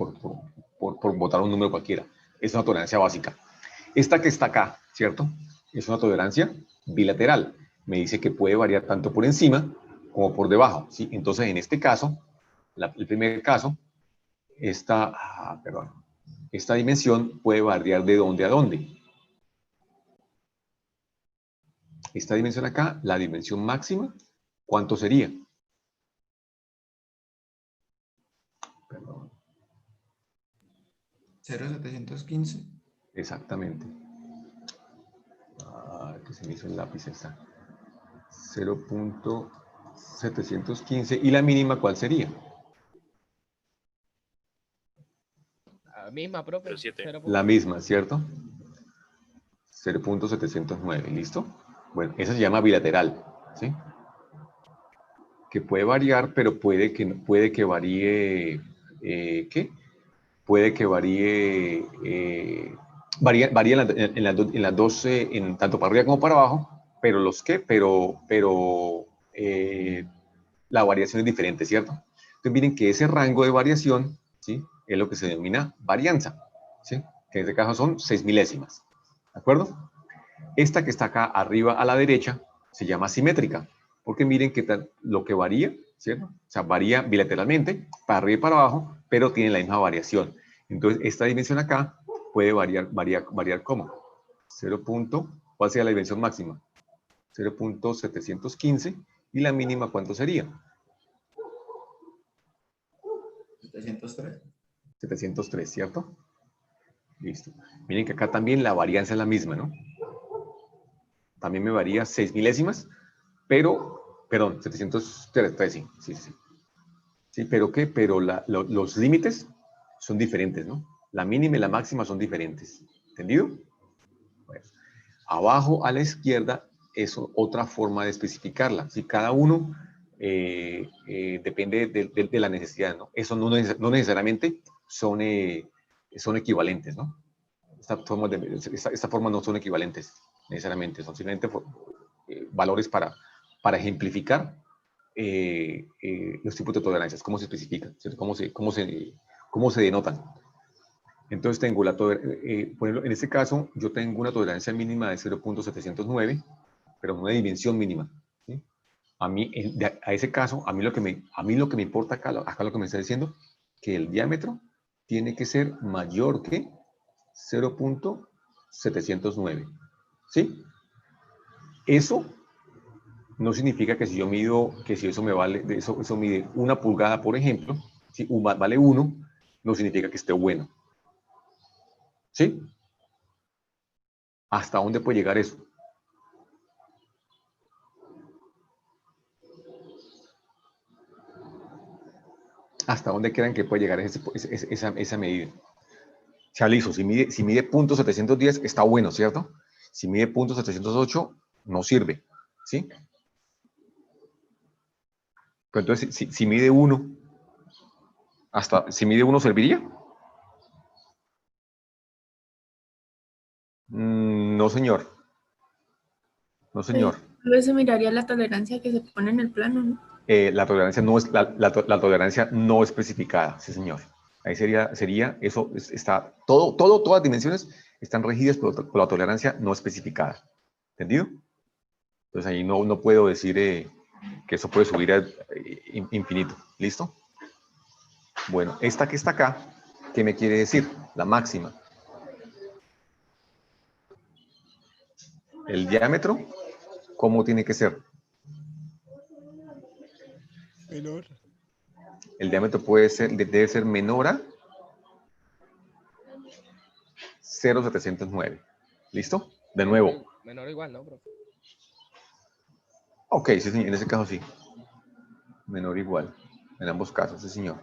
por botar un número cualquiera. Es una tolerancia básica. Esta que está acá, ¿cierto? Es una tolerancia bilateral. Me dice que puede variar tanto por encima como por debajo, ¿sí? Entonces, en este caso, el primer caso, esta dimensión puede variar de dónde a dónde. Esta dimensión acá, la dimensión máxima, ¿cuánto sería? Perdón. 0,715. Exactamente. Que se me hizo el lápiz esta. 0.715. ¿Y la mínima cuál sería? La misma, profe. La misma, ¿cierto? 0.709, ¿listo? Bueno, esa se llama bilateral, ¿sí? Que puede variar, pero puede que varíe, ¿qué? Puede que varíe, varía en las dos, tanto para arriba como para abajo, pero la variación es diferente, ¿cierto? Entonces miren que ese rango de variación, ¿sí? Es lo que se denomina varianza, ¿sí? Que en este caso son 6 milésimas, ¿de acuerdo? Esta que está acá arriba a la derecha se llama simétrica, porque miren que lo que varía, ¿cierto? O sea, varía bilateralmente, para arriba y para abajo, pero tiene la misma variación. Entonces, esta dimensión acá puede variar ¿cómo? 0. ¿Cuál sería la dimensión máxima? 0.715, y la mínima, ¿cuánto sería? 703. 703, ¿cierto? Listo. Miren que acá también la varianza es la misma, ¿no? También me varía 6 milésimas, pero, perdón, 703, sí. Sí, pero ¿qué? Pero los límites son diferentes, ¿no? La mínima y la máxima son diferentes. ¿Entendido? Bueno, abajo a la izquierda es otra forma de especificarla. Si cada uno depende de la necesidad, ¿no? Eso no necesariamente son equivalentes, ¿no? Esta forma no son equivalentes necesariamente, son simplemente valores para ejemplificar los tipos de tolerancias, cómo se especifican, ¿cierto? Cómo se denotan. Entonces tengo por ejemplo, en este caso yo tengo una tolerancia mínima de 0.709, pero una dimensión mínima, ¿sí? A ese caso, a mí lo que me importa acá lo que me está diciendo, que el diámetro tiene que ser mayor que 0.709, ¿sí? Eso no significa que si yo mido, que si eso me vale, eso mide 1 pulgada, por ejemplo, si vale 1, no significa que esté bueno. ¿Sí? ¿Hasta dónde puede llegar eso? ¿Hasta dónde creen que puede llegar esa medida? O sea, listo, si mide .710 está bueno, ¿cierto? Si mide .708 no sirve, ¿sí? Pero entonces, si mide 1, si mide 1 serviría. No, señor. No, señor. Luego se miraría la tolerancia que se pone en el plano, ¿no? La tolerancia no es la tolerancia no especificada, sí, señor. Ahí sería eso está todas las dimensiones están regidas por la tolerancia no especificada. ¿Entendido? Entonces ahí no puedo decir que eso puede subir a infinito. ¿Listo? Bueno, esta que está acá, ¿qué me quiere decir? La máxima. El diámetro, ¿cómo tiene que ser? Menor. El diámetro debe ser menor a 0.709. ¿Listo? De nuevo. Menor o igual, ¿no, profe? Ok, sí, señor, en ese caso sí. Menor o igual. En ambos casos, sí, señor.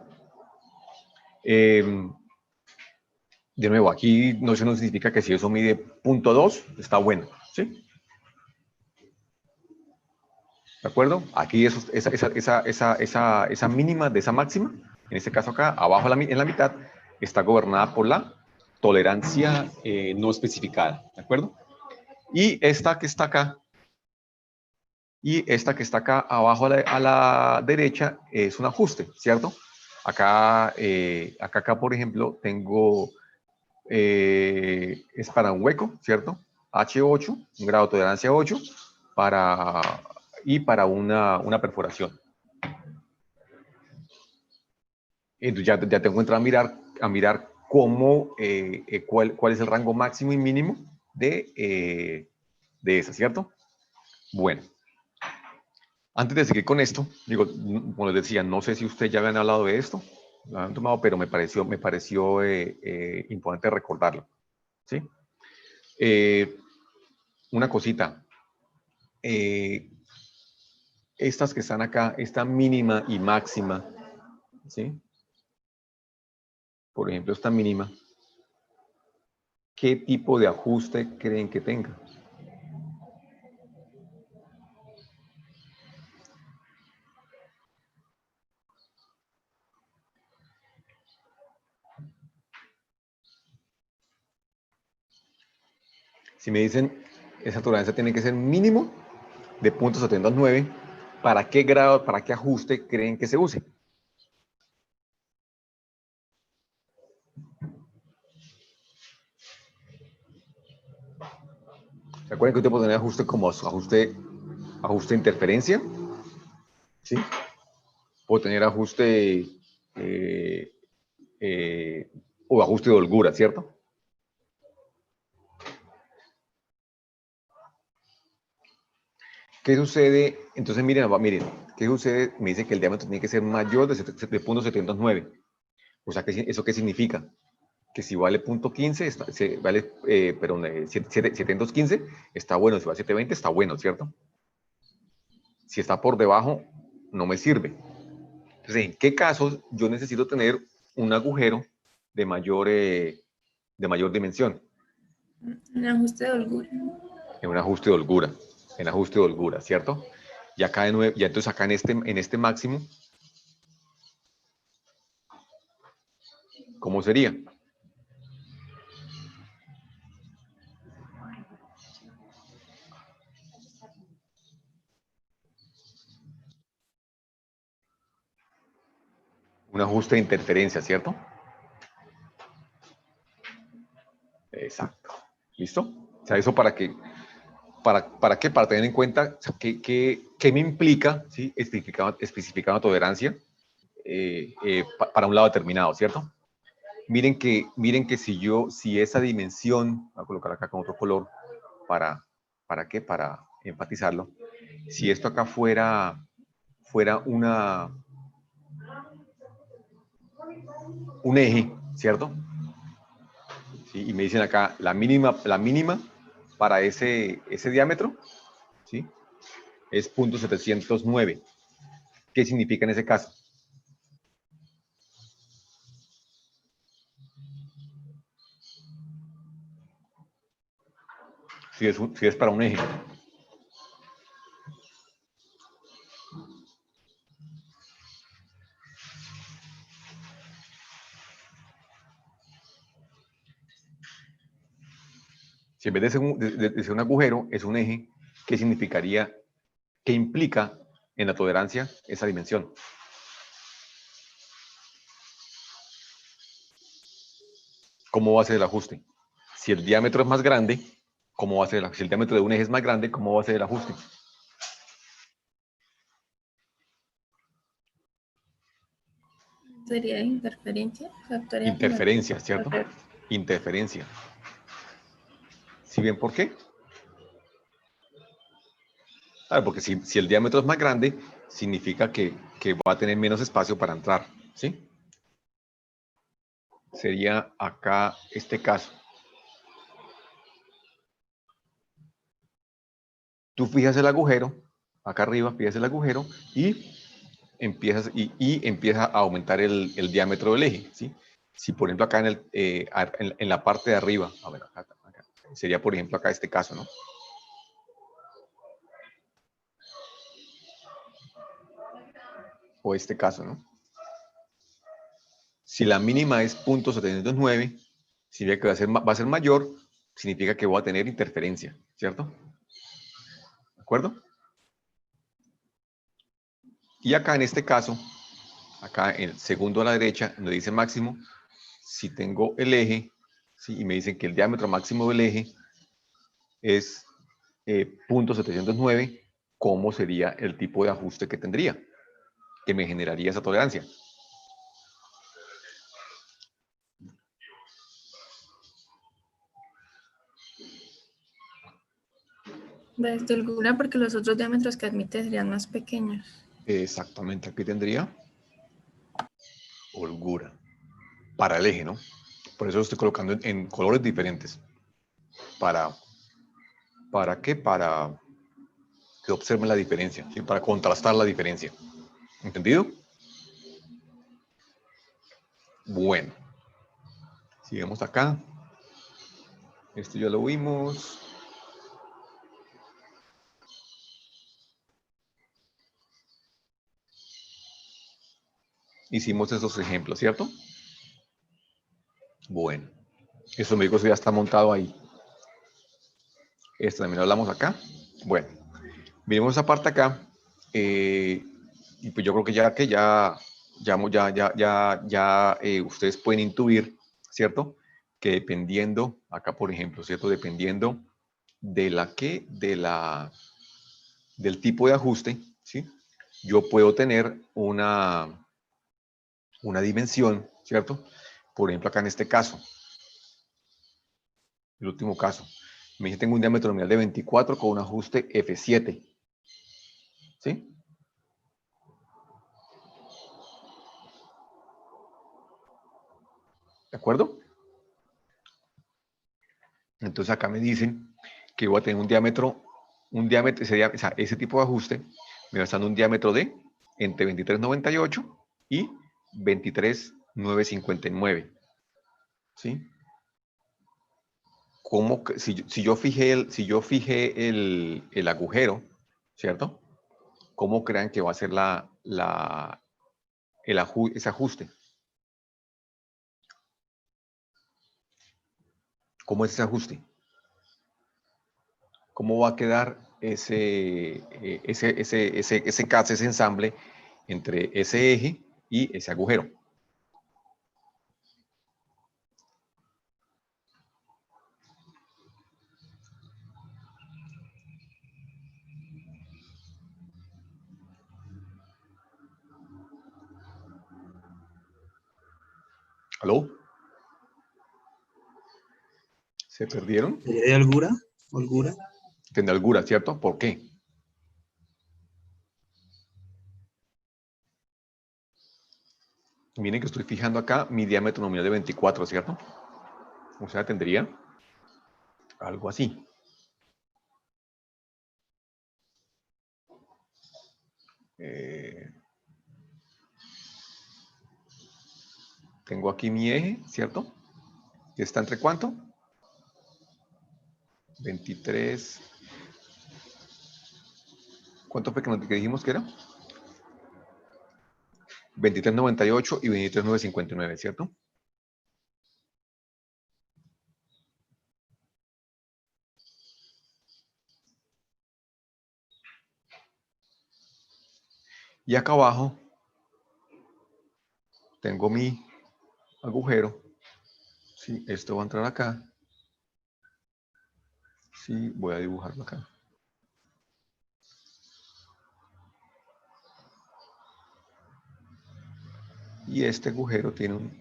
De nuevo, aquí no significa que si eso mide 0.2, está bueno, ¿sí? ¿De acuerdo? Aquí esa mínima de esa máxima, en este caso acá, abajo en la mitad, está gobernada por la tolerancia no especificada, ¿de acuerdo? Y esta que está acá, abajo a la derecha, es un ajuste, ¿cierto? Acá, por ejemplo, tengo, es para un hueco, ¿cierto? H8, un grado de tolerancia 8, para una perforación. Entonces ya tengo que entrar a mirar cómo, cuál es el rango máximo y mínimo de esa, ¿cierto? Bueno, antes de seguir con esto, digo, como les decía, no sé si ustedes ya habían hablado de esto, lo habían tomado, pero me pareció importante recordarlo, ¿sí? Una cosita, estas que están acá, esta mínima y máxima, ¿sí? Por ejemplo, esta mínima, ¿qué tipo de ajuste creen que tenga? Si me dicen, esa tolerancia tiene que ser mínimo de 0.729, ¿para qué grado, para qué ajuste creen que se use? ¿Se acuerdan que usted puede tener ajuste como ajuste de interferencia? ¿Sí? Puedo tener ajuste o ajuste de holgura, ¿cierto? ¿Qué sucede? Entonces, miren, ¿qué sucede? Me dice que el diámetro tiene que ser mayor de 0.709. O sea, ¿eso qué significa? Que si vale 0.15, vale, 715, está bueno. Si vale 720, está bueno, ¿cierto? Si está por debajo, no me sirve. Entonces, ¿en qué casos yo necesito tener un agujero de mayor dimensión? Un ajuste de holgura. En un ajuste de holgura. En ajuste de holgura, ¿cierto? Y acá de nuevo, ya entonces acá en este máximo, ¿cómo sería? Un ajuste de interferencia, ¿cierto? Exacto. ¿Listo? O sea, eso para qué? Para tener en cuenta, o sea, qué me implica, ¿sí? Especificar una tolerancia para un lado determinado, ¿cierto? Miren que si esa dimensión, voy a colocar acá con otro color, ¿para qué? Para enfatizarlo. Si esto acá fuera un eje, ¿cierto? ¿Sí? Y me dicen acá la mínima para ese diámetro, ¿sí? Es 0.709. ¿Qué significa en ese caso? Si es para un eje. Si en vez de ser un agujero, es un eje, ¿qué significaría? ¿Qué implica en la tolerancia esa dimensión? ¿Cómo va a ser el ajuste? Si el diámetro es más grande, ¿cómo va a ser el ajuste? Si el diámetro de un eje es más grande, ¿cómo va a ser el ajuste? Sería interferencia. Interferencia, ¿cierto? Interferencia. ¿Sí ven por qué? Claro, porque si el diámetro es más grande, significa que va a tener menos espacio para entrar, ¿sí? Sería acá este caso. Tú fijas el agujero, acá arriba fijas el agujero y empieza a aumentar el diámetro del eje, ¿sí? Si por ejemplo acá en la parte de arriba, a ver, acá, sería por ejemplo acá este caso, ¿no? O este caso, ¿no? Si la mínima es 0.709, significa que va a ser mayor, significa que voy a tener interferencia, ¿cierto? ¿De acuerdo? Y acá en este caso, acá en el segundo a la derecha, donde dice máximo, si tengo el eje, ¿sí? Y me dicen que el diámetro máximo del eje es 0.709, ¿cómo sería el tipo de ajuste que tendría? Que me generaría esa tolerancia. Desde holgura, porque los otros diámetros que admite serían más pequeños. Exactamente, aquí tendría holgura para el eje, ¿no? Por eso lo estoy colocando en colores diferentes. ¿Para qué? Para que observen la diferencia, ¿sí? Para contrastar la diferencia. ¿Entendido? Bueno. Sigamos acá. Esto ya lo vimos. Hicimos esos ejemplos, ¿cierto? Bueno. Eso me dijo que ya está montado ahí. Esto también lo hablamos acá. Bueno. Miremos esa parte acá. Y pues yo creo que ustedes pueden intuir, ¿cierto? Que dependiendo, acá por ejemplo, ¿cierto? Dependiendo del tipo de ajuste, ¿sí? Yo puedo tener una dimensión, ¿cierto? Por ejemplo, acá en este caso, el último caso, me dice tengo un diámetro nominal de 24 con un ajuste F7, ¿sí? ¿De acuerdo? Entonces acá me dicen que voy a tener un diámetro, ese tipo de ajuste me va a estar un diámetro de entre 23,98 y 23,959. ¿Sí? Si yo fijé el agujero, ¿cierto? ¿Cómo crean que va a ser ese ajuste? ¿Cómo es ese ajuste? ¿Cómo va a quedar ese ensamble entre ese eje y ese agujero? ¿Aló? ¿Se perdieron? ¿De holgura? ¿Holgura? Tendrá holgura, ¿cierto? ¿Por qué? Miren que estoy fijando acá mi diámetro nominal de 24, ¿cierto? O sea, tendría algo así. Tengo aquí mi eje, ¿cierto? ¿Y está entre cuánto? 23. ¿Cuánto fue que dijimos que era? 23,98 y 23,959, ¿cierto? Y acá abajo tengo mi agujero. Sí, esto va a entrar acá. Sí, voy a dibujarlo acá. Y este agujero tiene un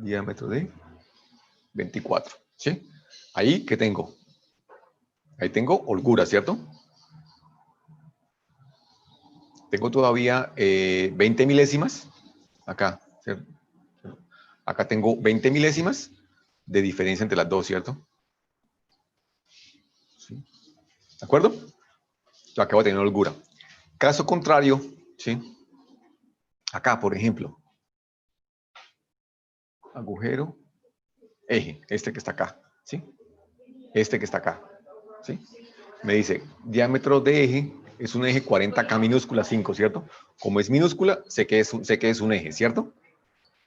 diámetro de 24, ¿sí? Ahí, ¿qué tengo? Ahí tengo holgura, ¿cierto? Tengo todavía 20 milésimas. Acá, ¿cierto? Acá tengo 20 milésimas de diferencia entre las dos, ¿cierto? ¿Sí? ¿De acuerdo? Yo acá voy a tener holgura. Caso contrario, ¿sí? Acá, por ejemplo, agujero, eje, este que está acá, ¿sí? Este que está acá, ¿sí? Me dice, diámetro de eje es un eje 40K minúscula 5, ¿cierto? Como es minúscula, sé que es un eje, ¿cierto?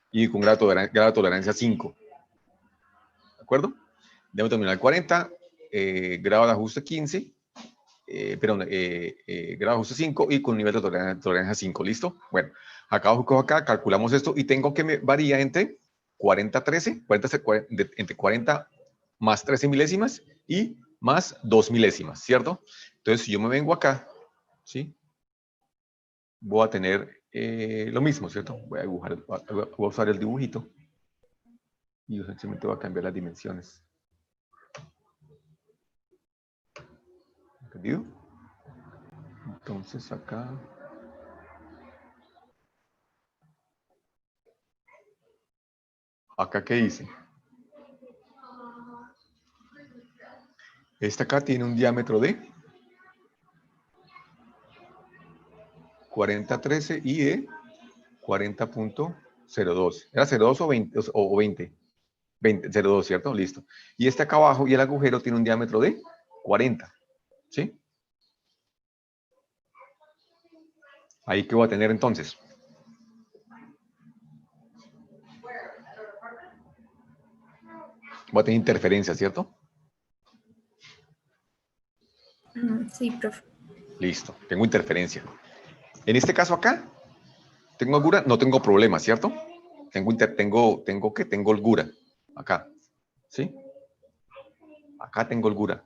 Y con grado de tolerancia 5. ¿De acuerdo? Diámetro nominal 40, grado de ajuste 15, grado de ajuste 5 y con nivel de tolerancia 5, ¿listo? Bueno, acá abajo, acá calculamos esto y tengo que me varía entre 40, 13, entre 40 más 13 milésimas y más 2 milésimas, ¿cierto? Entonces, si yo me vengo acá, ¿sí? Voy a tener lo mismo, ¿cierto? Voy a usar el dibujito y yo simplemente voy a cambiar las dimensiones. ¿Entendido? Entonces acá... ¿Acá qué dice? Esta acá tiene un diámetro de 4013 y de 40.02. ¿Era 02 o 20? O 20. 02, ¿cierto? Listo. Y este acá abajo y el agujero tiene un diámetro de 40. ¿Sí? Ahí que voy a tener entonces. Voy a tener interferencia, ¿cierto? Sí, profe. Listo, tengo interferencia. En este caso acá, ¿tengo holgura? No tengo problema, ¿cierto? Tengo holgura. Acá, ¿sí? Acá tengo holgura.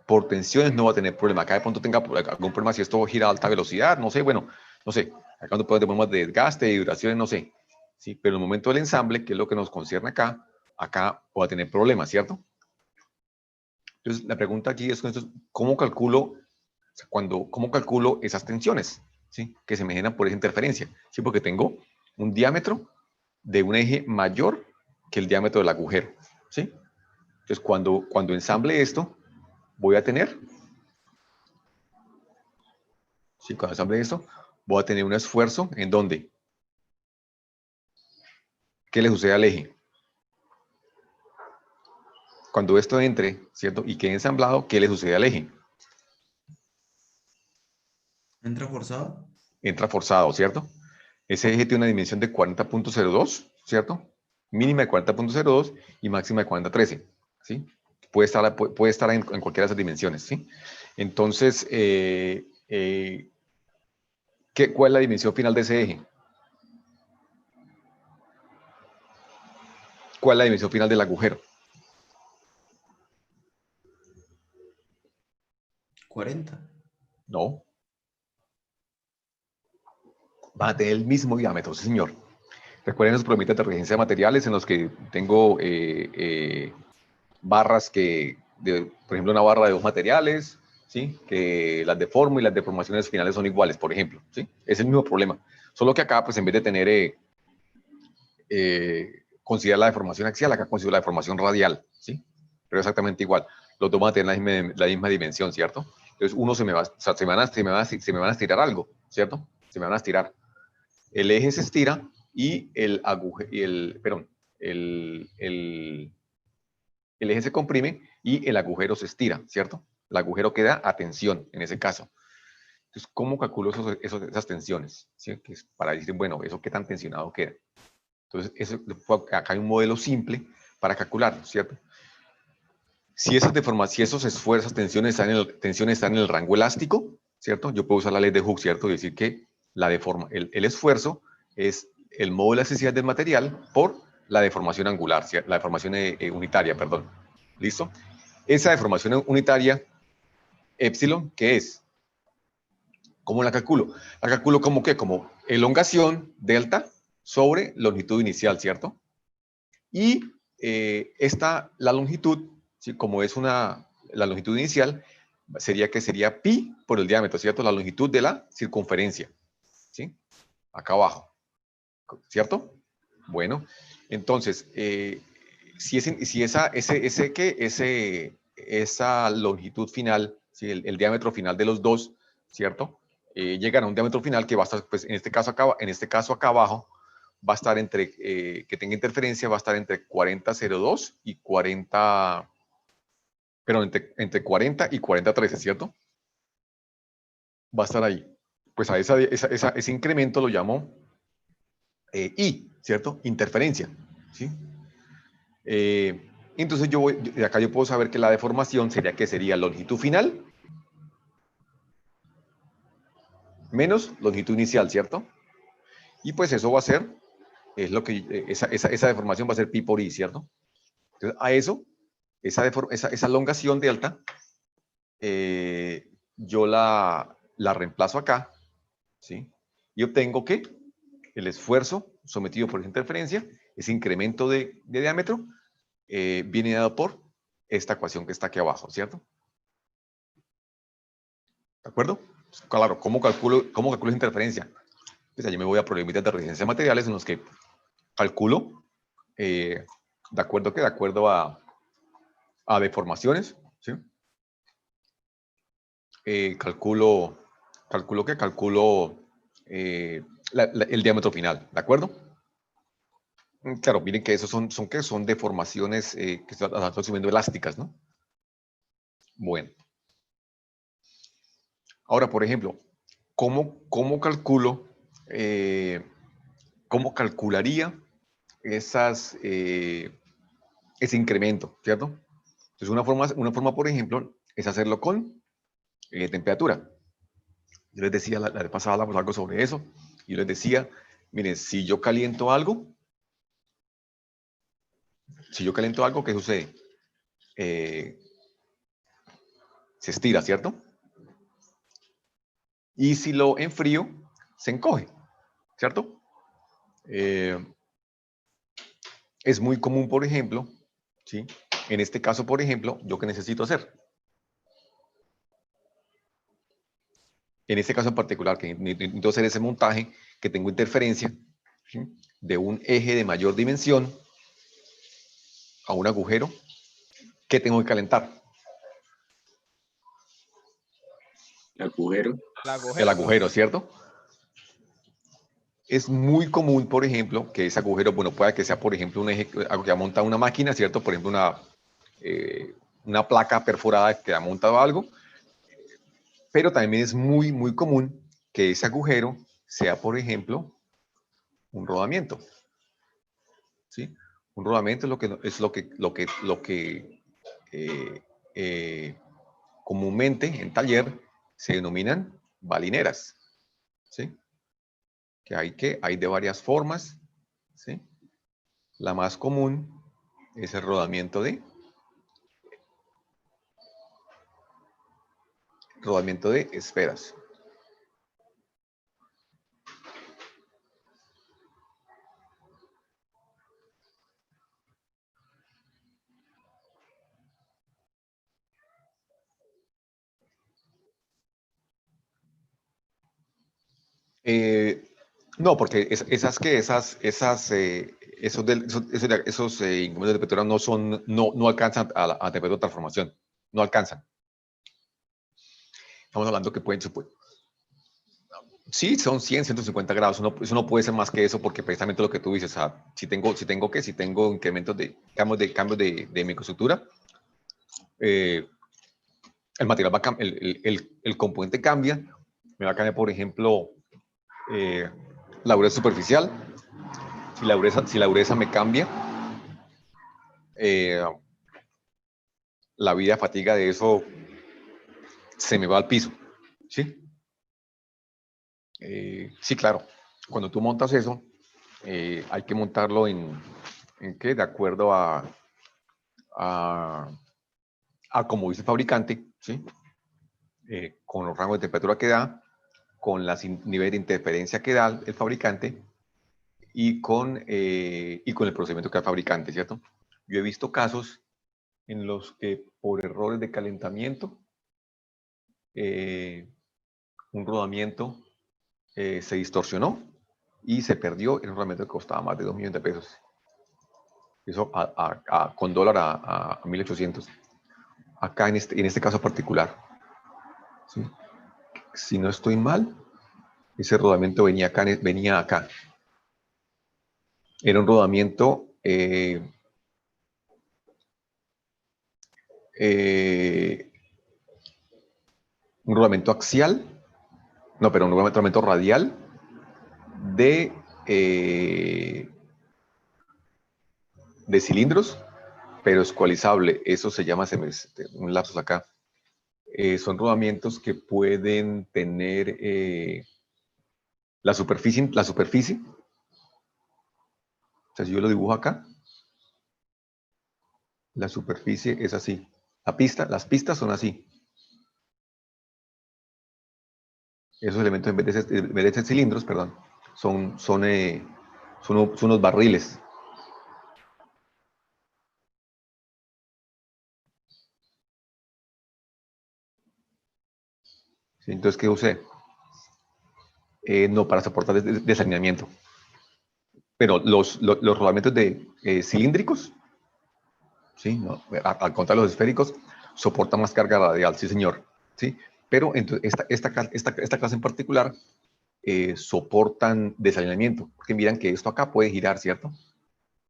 Por tensiones no va a tener problema. Acá de pronto tenga algún problema si esto gira a alta velocidad, no sé, bueno, no sé. Acá no puede tener problemas de desgaste, de vibraciones, no sé. ¿Sí? Pero en el momento del ensamble, que es lo que nos concierne acá, acá va a tener problemas, ¿cierto? Entonces, la pregunta aquí es, ¿cómo calculo, cómo calculo esas tensiones? ¿Sí? Que se me generan por esa interferencia. ¿Sí? Porque tengo un diámetro de un eje mayor que el diámetro del agujero. ¿Sí? Entonces, cuando ensamble esto, voy a tener, ¿sí? Cuando ensamble esto, voy a tener un esfuerzo en donde, ¿qué le sucede al eje? Cuando esto entre, ¿cierto? Y quede ensamblado, ¿qué le sucede al eje? ¿Entra forzado? Entra forzado, ¿cierto? Ese eje tiene una dimensión de 40.02, ¿cierto? Mínima de 40.02 y máxima de 40.13, ¿sí? Puede estar en cualquiera de esas dimensiones, ¿sí? Entonces, ¿cuál es la dimensión final de ese eje? ¿Cuál es la dimensión final del agujero? 40. No. Van a tener el mismo diámetro, sí, señor. Recuerden los programas de regencia de materiales en los que tengo barras por ejemplo, una barra de dos materiales, ¿sí? Que las deformo y las deformaciones finales son iguales, por ejemplo, ¿sí? Es el mismo problema. Solo que acá, pues en vez de tener, considera la deformación axial, acá considero la deformación radial, ¿sí? Pero exactamente igual. Los dos van a tener la misma dimensión, ¿cierto? Entonces, uno se me van a estirar algo, ¿cierto? Se me van a estirar. El eje se estira y el eje se comprime y el agujero se estira, ¿cierto? El agujero queda a tensión en ese caso. Entonces, ¿cómo calculo esas tensiones? ¿Sí? Que es para decir, bueno, ¿eso qué tan tensionado queda? Entonces, acá hay un modelo simple para calcularlo, ¿cierto? Si esos esfuerzos, tensiones están en el rango elástico, ¿cierto? Yo puedo usar la ley de Hooke, ¿cierto? Y decir que el esfuerzo es el modo de elasticidad del material por la deformación angular, ¿cierto? La deformación unitaria, perdón. ¿Listo? Esa deformación unitaria, epsilon, ¿qué es? ¿Cómo la calculo? La calculo como ¿qué? Como elongación delta sobre longitud inicial, ¿cierto? Y la longitud, ¿sí? Como es la longitud inicial, sería pi por el diámetro, ¿cierto? La longitud de la circunferencia, ¿sí? Acá abajo, ¿cierto? Bueno, entonces, si esa longitud final, ¿sí? el diámetro final de los dos, ¿cierto? Llegan a un diámetro final que va a estar, pues en este caso acá abajo, va a estar que tenga interferencia, va a estar entre 40.02 y 40, pero entre 40 y 40.13, ¿cierto? Va a estar ahí. Pues a ese incremento lo llamo I, ¿cierto? Interferencia, ¿sí? Entonces de acá yo puedo saber que la deformación sería longitud final menos longitud inicial, ¿cierto? Y pues eso va a ser, esa deformación va a ser pi por i, ¿cierto? Entonces a eso, esa elongación delta, yo la reemplazo acá, ¿sí? Y obtengo que el esfuerzo sometido por esa interferencia, ese incremento de diámetro, viene dado por esta ecuación que está aquí abajo, ¿cierto? ¿De acuerdo? Claro, ¿cómo calculo esa interferencia? Pues allí me voy a problemitas de resistencia de materiales en los que calculo de acuerdo a deformaciones, ¿sí? Calculo el diámetro final, ¿de acuerdo? Claro, miren que esos son deformaciones que están subiendo elásticas, ¿no? Bueno. Ahora, por ejemplo, ¿cómo calcularía ese incremento, ¿cierto? Entonces, una forma, por ejemplo, es hacerlo con temperatura. Yo les decía, la vez pasada hablamos algo sobre eso, y yo les decía, miren, si yo caliento algo, ¿qué sucede? Se estira, ¿cierto? Y si lo enfrío, se encoge, ¿cierto? Es muy común, por ejemplo, ¿sí? En este caso, por ejemplo, ¿yo qué necesito hacer? En este caso en particular, que necesito hacer ese montaje, que tengo interferencia, ¿sí? De un eje de mayor dimensión a un agujero, ¿qué tengo que calentar? El agujero. El agujero, ¿cierto? Es muy común, por ejemplo, que ese agujero, bueno, pueda que sea, por ejemplo, un eje algo que ha montado una máquina, ¿cierto? Por ejemplo, una placa perforada que ha montado algo, pero también es muy, muy común que ese agujero sea, por ejemplo, un rodamiento, ¿sí? Un rodamiento es lo que comúnmente en taller se denominan balineras, ¿sí? Que hay de varias formas, ¿sí? La más común es el rodamiento de esferas. No, porque esos ingredientes de petróleo no alcanzan a temperatura de transformación. No alcanzan. Estamos hablando que sí, son 100, 150 grados. Eso no puede ser más que eso porque precisamente lo que tú dices, si tengo incrementos cambios de microestructura, el material va a el componente cambia. Me va a cambiar, por ejemplo, la dureza superficial. Si la dureza me cambia, la vida fatiga de eso se me va al piso, ¿sí? Sí, claro. Cuando tú montas eso, hay que montarlo ¿en qué? De acuerdo a como dice el fabricante, ¿sí? Con los rangos de temperatura que da, con los niveles de interferencia que da el fabricante y con el procedimiento que da el fabricante, ¿cierto? Yo he visto casos en los que por errores de calentamiento, un rodamiento se distorsionó y se perdió en un rodamiento que costaba más de 2 millones de pesos. Eso con dólar a 1.800. Acá en este caso particular, ¿sí? Si no estoy mal, ese rodamiento venía acá. Era un rodamiento axial, no, pero un rodamiento radial de cilindros, pero escualizable. Eso se llama, un lapsus acá. Son rodamientos que pueden tener la superficie. O sea, si yo lo dibujo acá, la superficie es así. Las pistas son así. Esos elementos, en vez de ser cilindros, perdón, son unos barriles. ¿Sí? Entonces, ¿qué usé? No, para soportar desalineamiento. Pero los rodamientos cilíndricos, ¿sí? No, al contrario, los esféricos soportan más carga radial, sí, señor. ¿Sí? Pero entonces, esta clase en particular soportan desalineamiento, porque miran que esto acá puede girar, ¿cierto?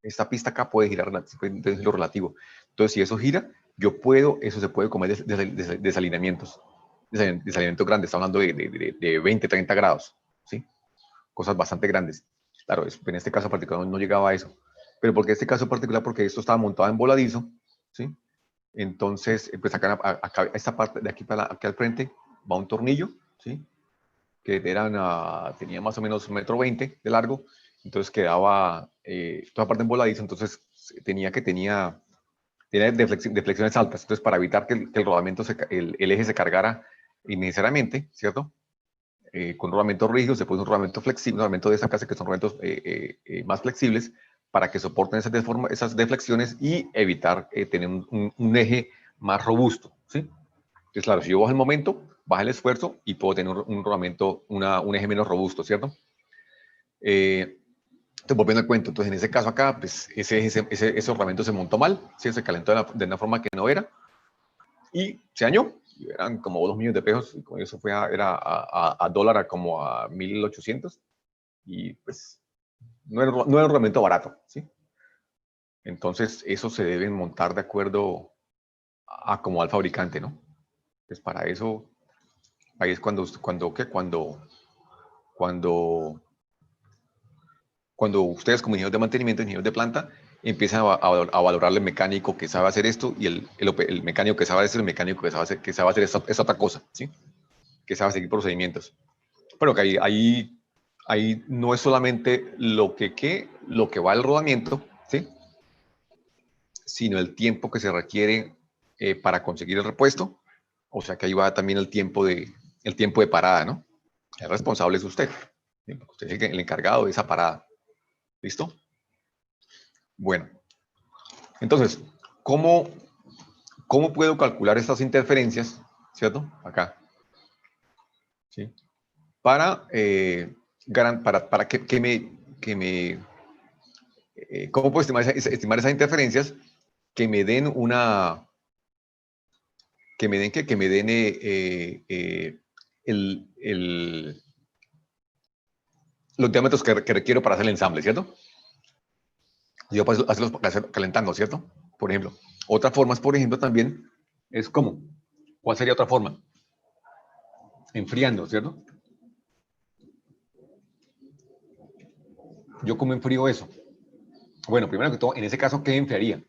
Esta pista acá puede girar, entonces lo relativo. Entonces, si eso gira, eso se puede comer desalineamientos. Desalineamientos grandes, está hablando de 20, 30 grados, ¿sí? Cosas bastante grandes. Claro, en este caso particular no llegaba a eso. Pero ¿por qué este caso particular? Porque esto estaba montado en voladizo, ¿sí? Entonces, pues acá, esta parte de aquí aquí al frente va un tornillo, ¿sí? Que tenía más o menos 1,20 m de largo, entonces quedaba toda parte en voladizo, entonces tenía deflexiones altas, entonces para evitar que el rodamiento, el eje se cargara innecesariamente, ¿cierto? Con rodamientos rígidos, se pone un rodamiento flexible, un rodamiento de esa clase que son rodamientos más flexibles para que soporten esas deflexiones y evitar tener un eje más robusto, ¿sí? Entonces, claro, si yo bajo el momento, baja el esfuerzo y puedo tener un rodamiento, un eje menos robusto, ¿cierto? Entonces, volviendo al cuento, entonces en ese caso acá, pues ese rodamiento se montó mal, ¿sí? Se calentó de una forma que no era y se dañó. Y eran como 2 millones de pesos, y con eso era a dólar como a 1.800, y pues no era un rodamiento barato, ¿sí? Entonces, eso se debe montar de acuerdo a como al fabricante, ¿no? Pues para eso, ahí es cuando ustedes como ingenieros de mantenimiento, ingenieros de planta, empiezan a valorarle el mecánico que sabe hacer esto y el mecánico que sabe hacer, el mecánico que sabe hacer esta otra cosa, ¿sí? Que sabe seguir procedimientos. Pero que ahí no es solamente lo que va al rodamiento, ¿sí? Sino el tiempo que se requiere para conseguir el repuesto. O sea que ahí va también el tiempo de parada, ¿no? El responsable es usted. Usted es el encargado de esa parada. ¿Listo? Bueno. Entonces, ¿cómo puedo calcular estas interferencias? ¿Cierto? Acá. ¿Sí? Para ¿cómo puedo estimar esas interferencias que me den los diámetros que requiero para hacer el ensamble, ¿cierto? Yo puedo hacerlos calentando, ¿cierto? Por ejemplo. Otra forma es, por ejemplo, también es ¿cómo? ¿Cuál sería otra forma? Enfriando, ¿cierto? ¿Yo cómo enfrío eso? Bueno, primero que todo, en ese caso, ¿qué enfriaría?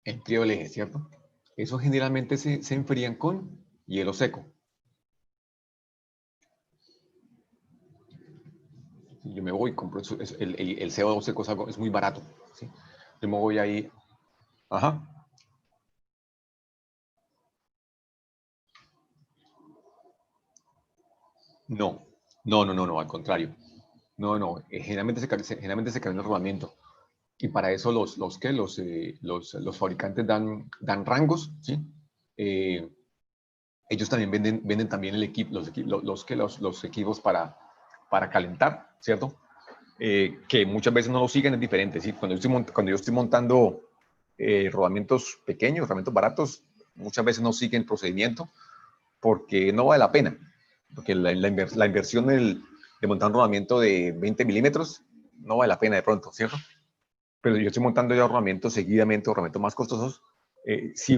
Enfrío el eje, ¿cierto? Eso generalmente se enfrían con hielo seco. Yo me voy, compro el CO2 seco, es muy barato, ¿sí? Yo me voy ahí. Ajá. No, al contrario. No, generalmente se calienta el rodamiento. Y para eso los fabricantes dan rangos, ¿sí? Ellos también venden también los equipos para calentar, ¿cierto? Que muchas veces no lo siguen, es diferente, ¿sí? Cuando yo estoy montando rodamientos pequeños, rodamientos baratos, muchas veces no siguen el procedimiento porque no vale la pena. Porque la inversión de montar un rodamiento de 20 milímetros no vale la pena de pronto, ¿cierto? Pero yo estoy montando ya rodamientos seguidamente, rodamientos más costosos, sí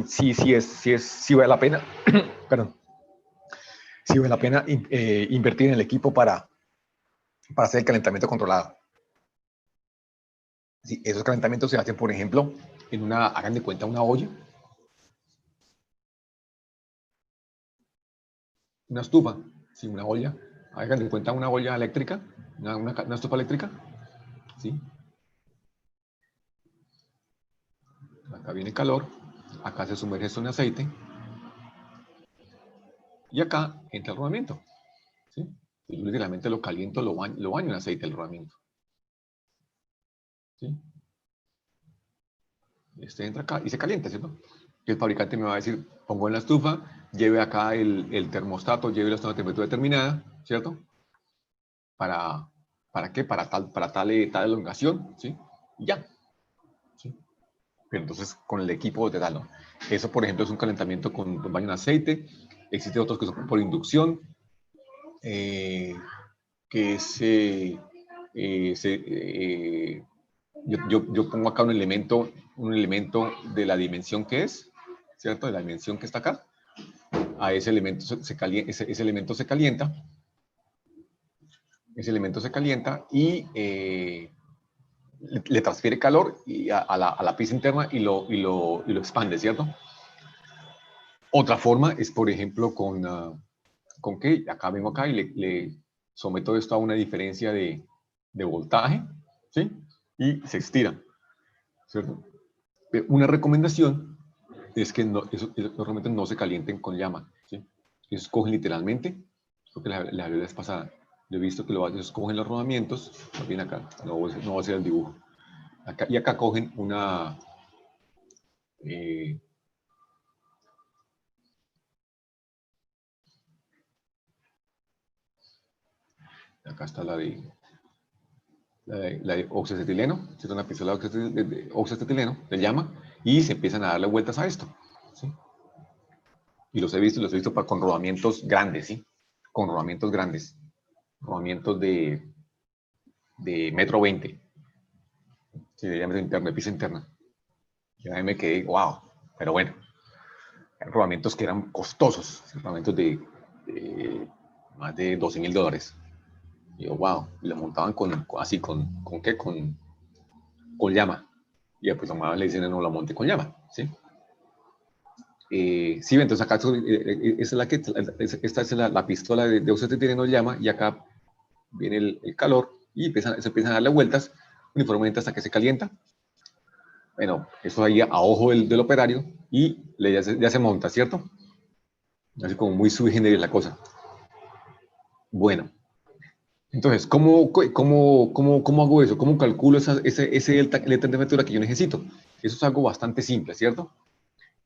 vale la pena, perdón, sí vale la pena invertir en el equipo para hacer el calentamiento controlado. Sí, esos calentamientos se hacen, por ejemplo, hagan de cuenta una olla, una estufa, sí, una olla, hagan de cuenta una olla eléctrica, una estufa eléctrica, ¿sí? Acá viene calor, acá se sumerge esto en aceite, y acá entra el rodamiento, ¿sí? Yo literalmente lo caliento, lo baño en aceite el rodamiento, ¿sí? Este entra acá y se calienta, ¿cierto? Y el fabricante me va a decir, pongo en la estufa, lleve acá el termostato, lleve a una temperatura determinada, ¿cierto? ¿Para qué? Para tal elongación, ¿sí? Y ya. ¿Sí? Pero entonces con el equipo de tal, ¿no? Eso, por ejemplo, es un calentamiento con baño en aceite. Existen otros que son por inducción, yo pongo acá un elemento de la dimensión que es, ¿cierto? De la dimensión que está acá. A ese elemento ese elemento se calienta. Ese elemento se calienta y le transfiere calor a la pieza interna y lo expande, ¿cierto? Otra forma es, por ejemplo, con que acá vengo acá y le someto esto a una diferencia de voltaje, ¿sí? Y se estira, ¿cierto? Una recomendación es que normalmente no se calienten con llama, ¿sí? Ellos cogen literalmente, creo que la vez pasada, yo he visto que ellos cogen los rodamientos, bien acá, no voy a hacer el dibujo, y acá cogen una... acá está la de oxacetileno, es una pistola de oxacetileno, de llama, y se empiezan a darle vueltas a esto, ¿sí? Y los he visto con rodamientos grandes, ¿sí? Con rodamientos grandes, rodamientos de 1,20 m, ¿sí? De diámetro interno, de pieza interna. Y ahí me quedé, wow, pero bueno, rodamientos que eran costosos, rodamientos de más de $12,000. Y yo, wow, y lo montaban así, ¿con qué? Con llama. Y pues la le dicen, no la monte con llama, ¿sí? Sí, entonces acá esta es la pistola de oxacetileno llama, y acá viene el calor y se empiezan a darle vueltas uniformemente hasta que se calienta. Bueno, eso ahí a ojo del operario y ya se monta, ¿cierto? Así como muy sui generis la cosa. Bueno, entonces, ¿cómo hago eso? ¿Cómo calculo ese delta de temperatura que yo necesito? Eso es algo bastante simple, ¿cierto?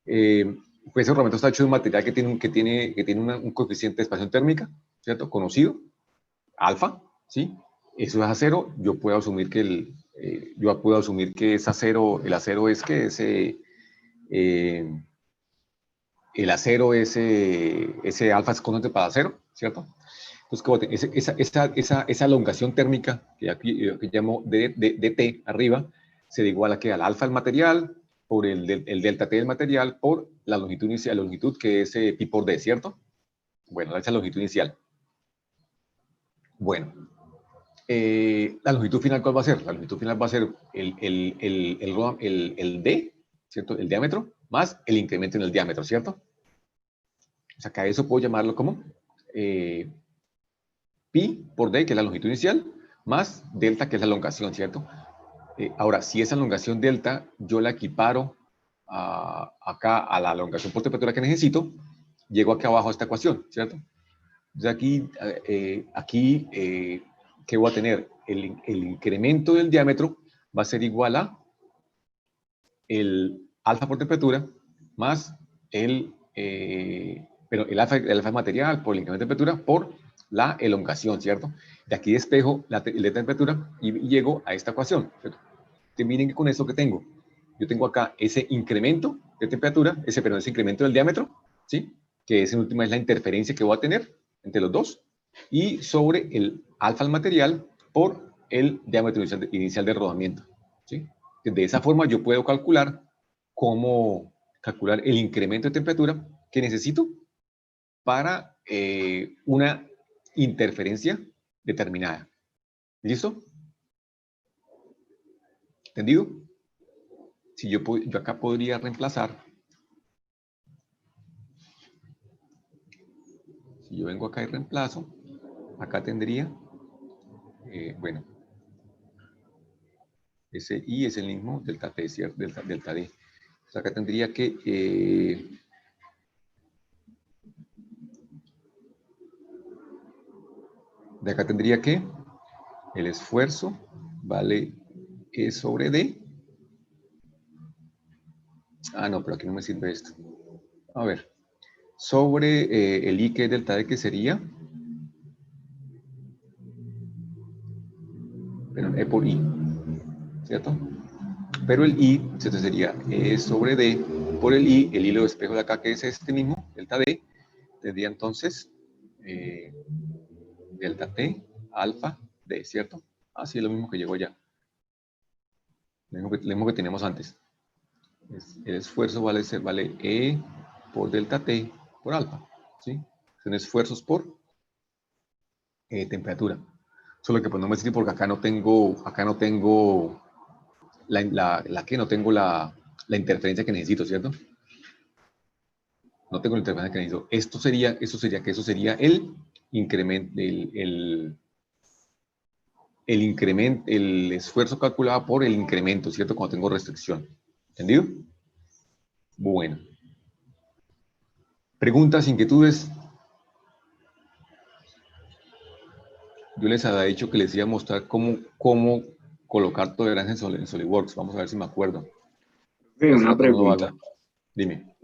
Pues ese rodamiento está hecho de un material que tiene un coeficiente de expansión térmica, ¿cierto? Conocido, alfa, ¿sí? Eso es acero. Yo puedo asumir que es acero. El acero es que ese alfa es constante para acero, ¿cierto? Entonces, esa elongación térmica que aquí llamo dt arriba, se da igual a que al alfa del material por el delta T del material por la longitud inicial, que es pi por d, ¿cierto? Bueno, esa longitud inicial. Bueno, la longitud final, ¿cuál va a ser? La longitud final va a ser el d, ¿cierto? El diámetro, más el incremento en el diámetro, ¿cierto? O sea, que a eso puedo llamarlo como pi por d, que es la longitud inicial, más delta, que es la elongación, ¿cierto? Ahora, si esa elongación delta yo la equiparo acá a la elongación por temperatura que necesito, llego aquí abajo a esta ecuación, ¿cierto? Entonces aquí ¿qué voy a tener? El incremento del diámetro va a ser igual a el alfa por temperatura más el alfa material por el incremento de temperatura por la elongación, ¿cierto? De aquí despejo la temperatura y llego a esta ecuación, ¿cierto? Entonces, miren que con eso que tengo, yo tengo acá ese incremento de temperatura, ese incremento del diámetro, ¿sí? Que en última es la interferencia que voy a tener entre los dos, y sobre el alfa del material por el diámetro inicial de rodamiento, ¿sí? De esa forma yo puedo calcular el incremento de temperatura que necesito para una interferencia determinada. ¿Listo? ¿Entendido? Si yo acá podría reemplazar, si yo vengo acá y reemplazo, acá tendría, bueno, ese I es el mismo delta T, ¿cierto? Delta D. Entonces acá tendría que de acá tendría que el esfuerzo vale E sobre D. Ah, no, pero aquí no me sirve esto. A ver. sobre el I, que es delta D, que sería, pero E por I, ¿cierto? Pero el I, entonces sería E sobre D por el hilo de espejo de acá, que es este mismo, delta D, tendría entonces delta T, alfa, D, ¿cierto? Así es lo mismo que llegó ya. Lo mismo que teníamos antes. El esfuerzo vale E por delta T por alfa, ¿sí? Son esfuerzos por temperatura. Solo que pues no me sirve porque acá no tengo la interferencia que necesito, ¿cierto? No tengo la interferencia que necesito. Eso sería el incremento, el esfuerzo calculado por el incremento, ¿cierto? Cuando tengo restricción. ¿Entendido? Bueno. ¿Preguntas, inquietudes? Yo les había dicho que les iba a mostrar cómo colocar tolerancia en SolidWorks. Vamos a ver si me acuerdo. Una pregunta. Dime.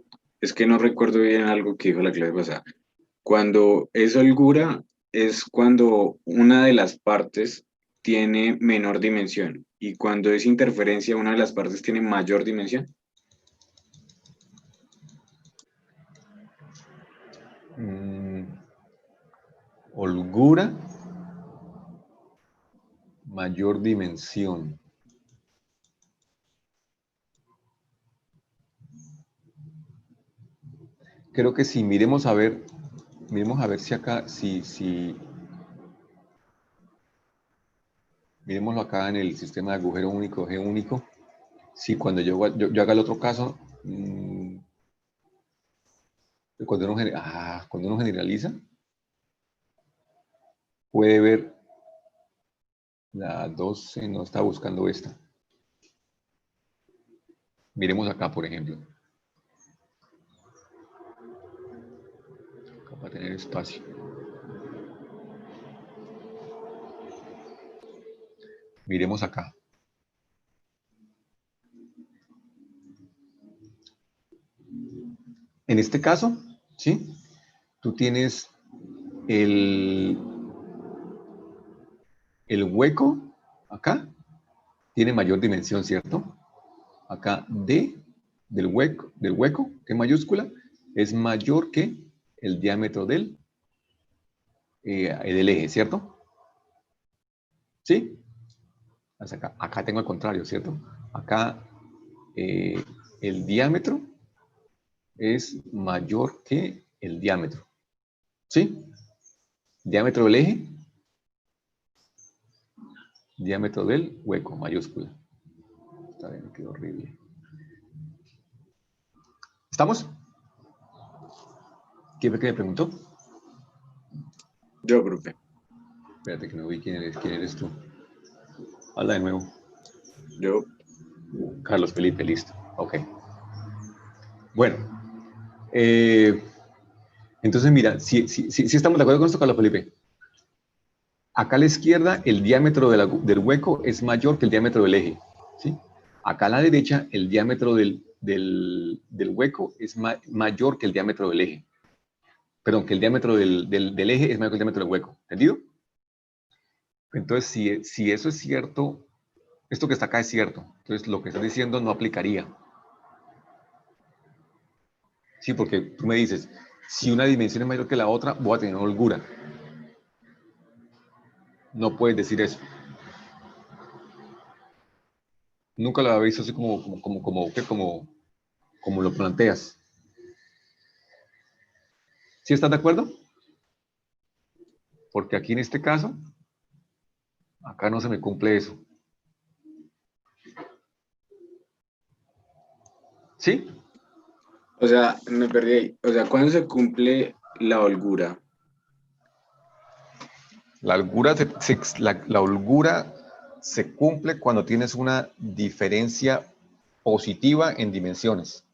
Es que no recuerdo bien algo que dijo la clase pasada. Cuando es holgura, es cuando una de las partes tiene menor dimensión. Y cuando es interferencia, una de las partes tiene mayor dimensión. Holgura, mayor dimensión. Creo que sí, miremos a ver si acá, miremoslo acá en el sistema de agujero único, G único. Si cuando yo haga el otro caso, cuando uno generaliza, puede ver la 12, no está buscando esta. Miremos acá, por ejemplo. Acá para tener espacio. Miremos acá. En este caso, ¿sí? Tú tienes el hueco acá, tiene mayor dimensión, ¿cierto? Acá D del hueco, que es mayúscula, es mayor que el diámetro del eje, ¿cierto? ¿Sí? Acá tengo el contrario, ¿cierto? Acá el diámetro es mayor que el diámetro. ¿Sí? Diámetro del eje, diámetro del hueco, mayúscula. Está bien, quedó horrible. ¿Estamos? ¿Quién fue que me preguntó? Yo, profe. Espérate que no vi quién eres tú. Habla de nuevo. Yo. Carlos Felipe, listo. Ok. Bueno. Entonces, mira, si estamos de acuerdo con esto, Carlos Felipe. Acá a la izquierda, el diámetro del hueco es mayor que el diámetro del eje. ¿Sí? Acá a la derecha, el diámetro del hueco es mayor que el diámetro del eje. Perdón, que el diámetro del eje es mayor que el diámetro del hueco. ¿Entendido? Entonces, si eso es cierto, esto que está acá es cierto. Entonces, lo que estás diciendo no aplicaría. Sí, porque tú me dices, si una dimensión es mayor que la otra, voy a tener holgura. No puedes decir eso. Nunca lo había visto así como lo planteas. ¿Sí estás de acuerdo? Porque aquí en este caso, acá no se me cumple eso. ¿Sí? O sea, me perdí ahí. O sea, ¿cuándo se cumple la holgura? La holgura se cumple cuando tienes una diferencia positiva en dimensiones.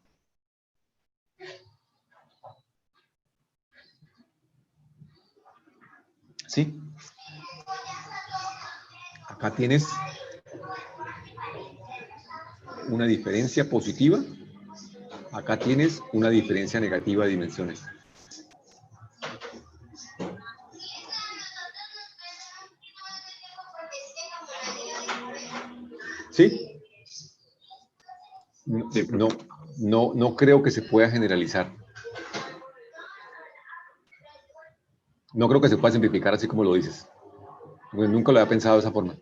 ¿Sí? Acá tienes una diferencia positiva. Acá tienes una diferencia negativa de dimensiones. ¿Sí? No creo que se pueda generalizar. No creo que se pueda simplificar así como lo dices. Bueno, nunca lo había pensado de esa forma.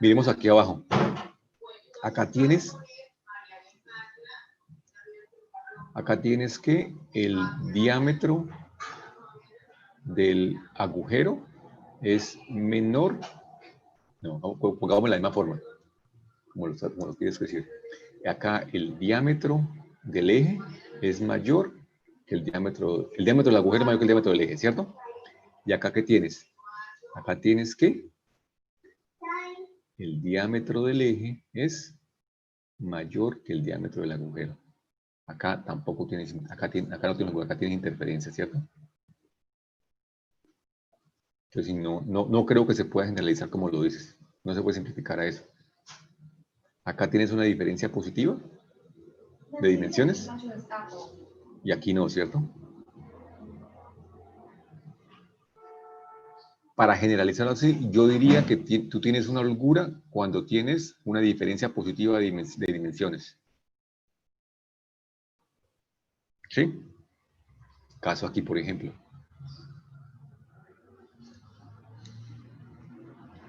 Miremos aquí abajo. Acá tienes que el diámetro del agujero es menor. No, pongamos la misma forma, como lo quieres decir. Acá el diámetro del eje es mayor que el diámetro del agujero es mayor que el diámetro del eje, ¿cierto? Y acá, ¿qué tienes? Acá tienes que el diámetro del eje es mayor que el diámetro del agujero. Acá tampoco tienes, acá no tienes, acá tienes interferencia, ¿cierto? Entonces, no creo que se pueda generalizar como lo dices. No se puede simplificar a eso. Acá tienes una diferencia positiva de dimensiones y aquí no, ¿cierto? Para generalizarlo así, yo diría que tú tienes una holgura cuando tienes una diferencia positiva de dimensiones. ¿Sí? Caso aquí, por ejemplo.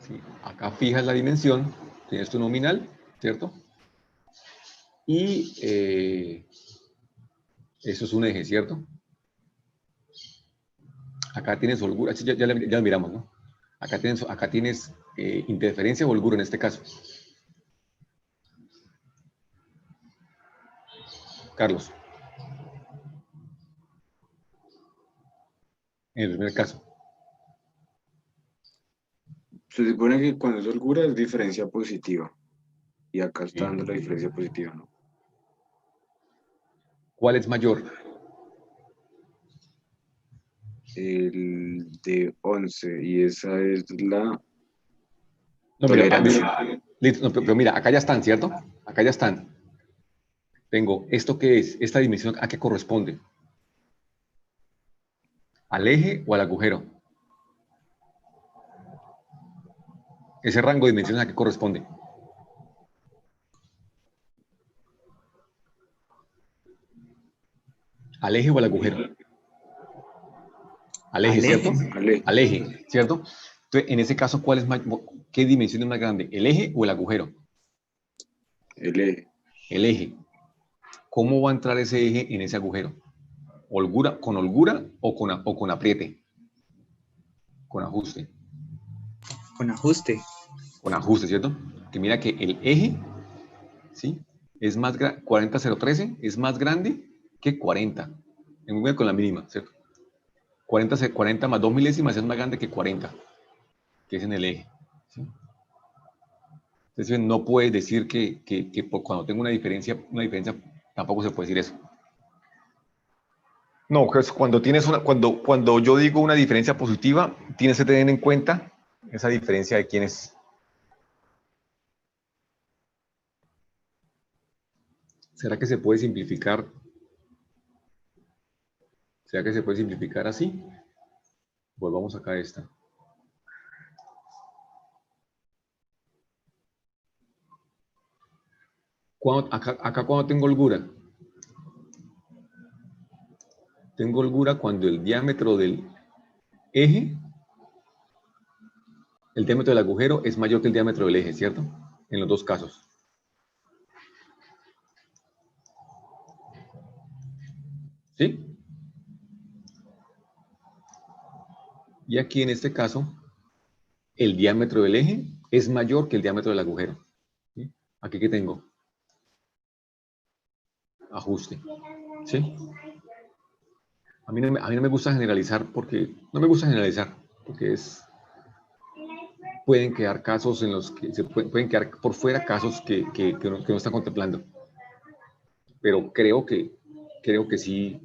Sí, acá fijas la dimensión, tienes tu nominal, ¿cierto? Y eso es un eje, ¿cierto? Acá tienes holgura, ya lo miramos, ¿no? Acá tienes interferencia o holgura en este caso. Carlos. En el primer caso. Se supone que cuando es holgura es diferencia positiva. Y acá está dando la diferencia positiva, ¿no? ¿Cuál es mayor? El de 11, y esa es la No, tolerancia. pero mira, acá ya están, ¿cierto? Acá ya están. Tengo, ¿esto qué es? Esta dimensión, ¿a qué corresponde? ¿Al eje o al agujero? Ese rango de dimensiones, ¿a qué corresponde? ¿Al eje o al agujero? Al eje, ¿cierto? Al eje, ¿cierto? Entonces, en ese caso, ¿qué dimensión es más grande? ¿El eje o el agujero? El eje. El eje. ¿Cómo va a entrar ese eje en ese agujero? ¿Con holgura o con apriete? Con ajuste. Con ajuste. Con ajuste, ¿cierto? Que mira que el eje, ¿sí? Es más grande, 40013 es más grande que 40. Con la mínima, ¿cierto? 40 más 2 milésimas es más grande que 40, que es en el eje. ¿Sí? Entonces no puedes decir que cuando tengo una diferencia, tampoco se puede decir eso. No, pues cuando yo digo una diferencia positiva, tienes que tener en cuenta esa diferencia de quién es. ¿Será que se puede simplificar? ¿Será que se puede simplificar así? Volvamos acá a esta. Acá cuando tengo holgura. Tengo holgura cuando el diámetro del eje, el diámetro del agujero es mayor que el diámetro del eje, ¿cierto? En los dos casos. ¿Sí? Y aquí en este caso, el diámetro del eje es mayor que el diámetro del agujero. ¿Sí? Aquí que tengo. Ajuste. ¿Sí? A mí no me gusta generalizar porque pueden quedar casos en los que pueden quedar por fuera casos que no están contemplando. Pero creo que sí,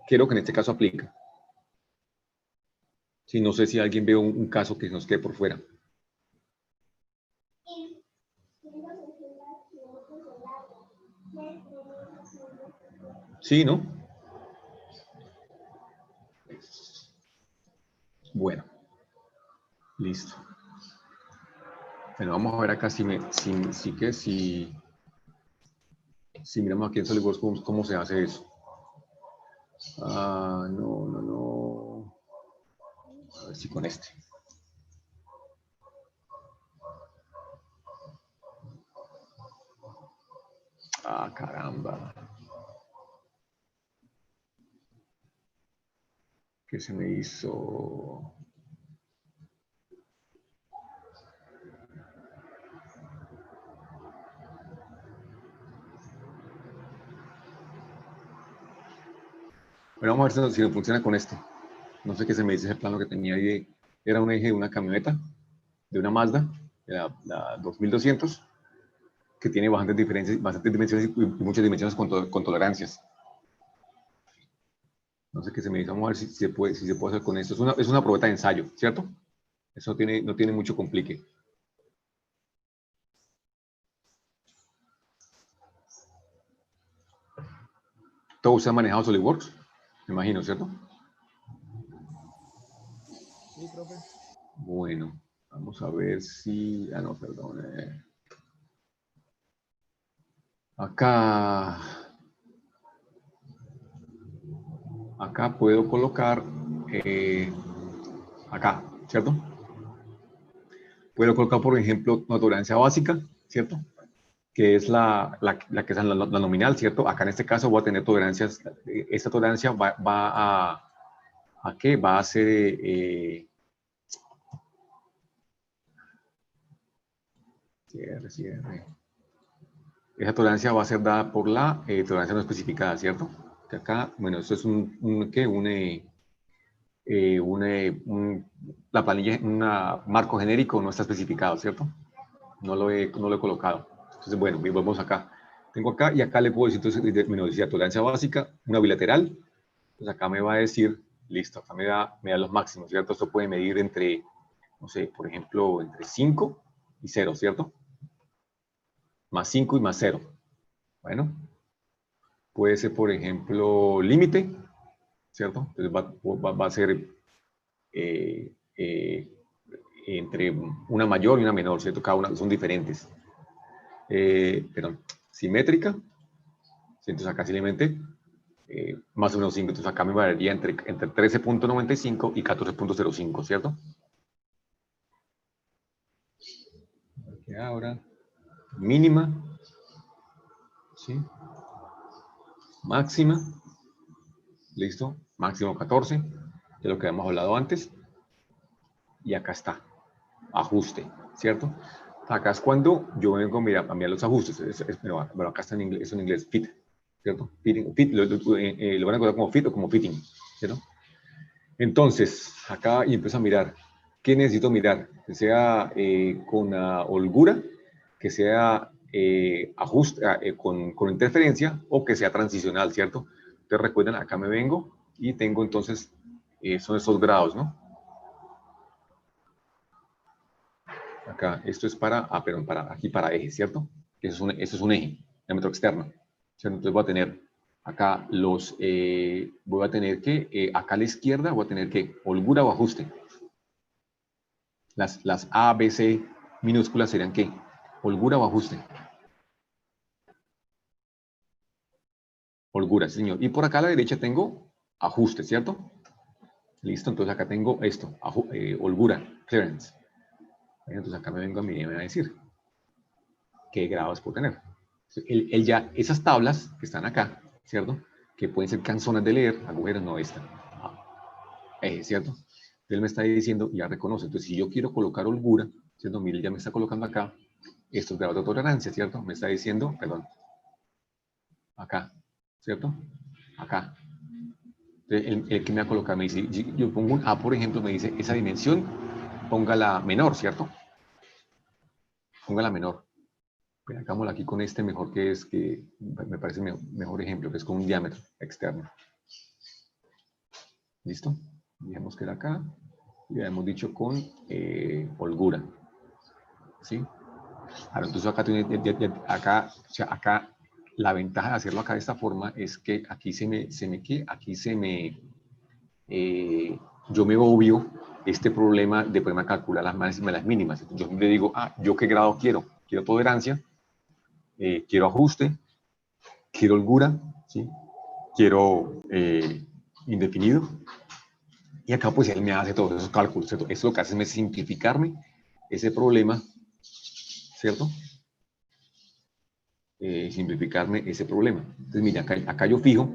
creo que en este caso aplica. Sí, no sé si alguien ve un caso que nos quede por fuera. Sí, ¿no? Bueno, listo. Bueno, vamos a ver acá si miramos aquí en SolidWorks cómo se hace eso. No. A ver si con este. Caramba. ¿Qué se me hizo? Bueno, vamos a ver si no funciona con este. No sé qué se me dice ese plano que tenía ahí. Era un eje de una camioneta, de una Mazda, de la 2200, que tiene bastantes dimensiones y muchas dimensiones con tolerancias. No sé qué se me dice. Vamos a ver si se puede hacer con esto. Es una probeta de ensayo, ¿cierto? Eso no tiene mucho complique. Todo usted ha manejado SolidWorks, me imagino, ¿cierto? Sí, profe. Bueno, vamos a ver si... no, perdón. Acá puedo colocar... acá, ¿cierto? Puedo colocar, por ejemplo, una tolerancia básica, ¿cierto? Que es la que es la nominal, ¿cierto? Acá en este caso voy a tener tolerancias. Esta tolerancia va ¿a qué? Va a ser... cierre. Esa tolerancia va a ser dada por la tolerancia no especificada, ¿cierto? Que acá, bueno, esto es la planilla, un marco genérico no está especificado, ¿cierto? No lo he colocado. Entonces, bueno, vamos acá. Tengo acá y acá le puedo decir, entonces, bueno, decía tolerancia básica, una bilateral. Pues acá me va a decir, listo, acá me da los máximos, ¿cierto? Esto puede medir entre, no sé, por ejemplo, entre 5 y 0, ¿cierto? Más 5 y más 0. Bueno, puede ser, por ejemplo, límite, ¿cierto? Entonces va a ser entre una mayor y una menor, ¿cierto? Cada una son diferentes. Perdón, simétrica, entonces acá simplemente más o menos 5, entonces acá me variaría entre 13.95 y 14.05, ¿cierto? Aquí ahora, mínima, ¿sí? Máxima, listo, máximo 14, de lo que habíamos hablado antes, y acá está, ajuste, ¿cierto? Acá es cuando yo vengo a mirar los ajustes, bueno, acá está en inglés, fit, ¿cierto? Fit, lo van a encontrar como fit o como fitting, ¿cierto? Entonces, acá y empiezo a mirar, ¿qué necesito mirar? Que sea con holgura, que sea ajuste, con interferencia o que sea transicional, ¿cierto? Entonces recuerden, acá me vengo y tengo entonces, son estos grados, ¿no? Acá, esto es perdón, aquí para eje, ¿cierto? Eso es un eje, diámetro externo, ¿cierto? Entonces voy a tener acá voy a tener que, acá a la izquierda voy a tener que holgura o ajuste. Las A, B, C minúsculas serían ¿qué? Holgura o ajuste. Holgura, sí, señor. Y por acá a la derecha tengo ajuste, ¿cierto? Listo, entonces acá tengo esto, holgura, clearance. Entonces acá me vengo a mí y me va a decir qué grados puedo tener. Él ya, esas tablas que están acá, ¿cierto? Que pueden ser canzonas de leer, agujeros, no esta. ¿Cierto? Él me está diciendo, ya reconoce. Entonces, si yo quiero colocar holgura, ¿cierto? Mire, ya me está colocando acá estos grados de tolerancia, ¿cierto? Me está diciendo, perdón, acá, ¿cierto? Acá. Entonces, el que me va a colocar me dice, yo pongo un A, por ejemplo, me dice, esa dimensión, póngala menor, ¿cierto? Póngala menor. Pero hagámosla aquí con este mejor, que me parece mejor ejemplo, que es con un diámetro externo. ¿Listo? Dijimos que era acá. Y ya hemos dicho con holgura. ¿Sí? Ahora, entonces acá la ventaja de hacerlo acá de esta forma es que aquí yo me obvio este problema de poderme calcular las máximas y las mínimas. Entonces, yo le digo, ¿yo qué grado quiero? Quiero tolerancia, quiero ajuste, quiero holgura, ¿sí? Quiero indefinido. Y acá pues él me hace todos esos cálculos, ¿cierto? Eso lo que hace es simplificarme ese problema, ¿cierto? Simplificarme ese problema. Entonces, mira, acá yo fijo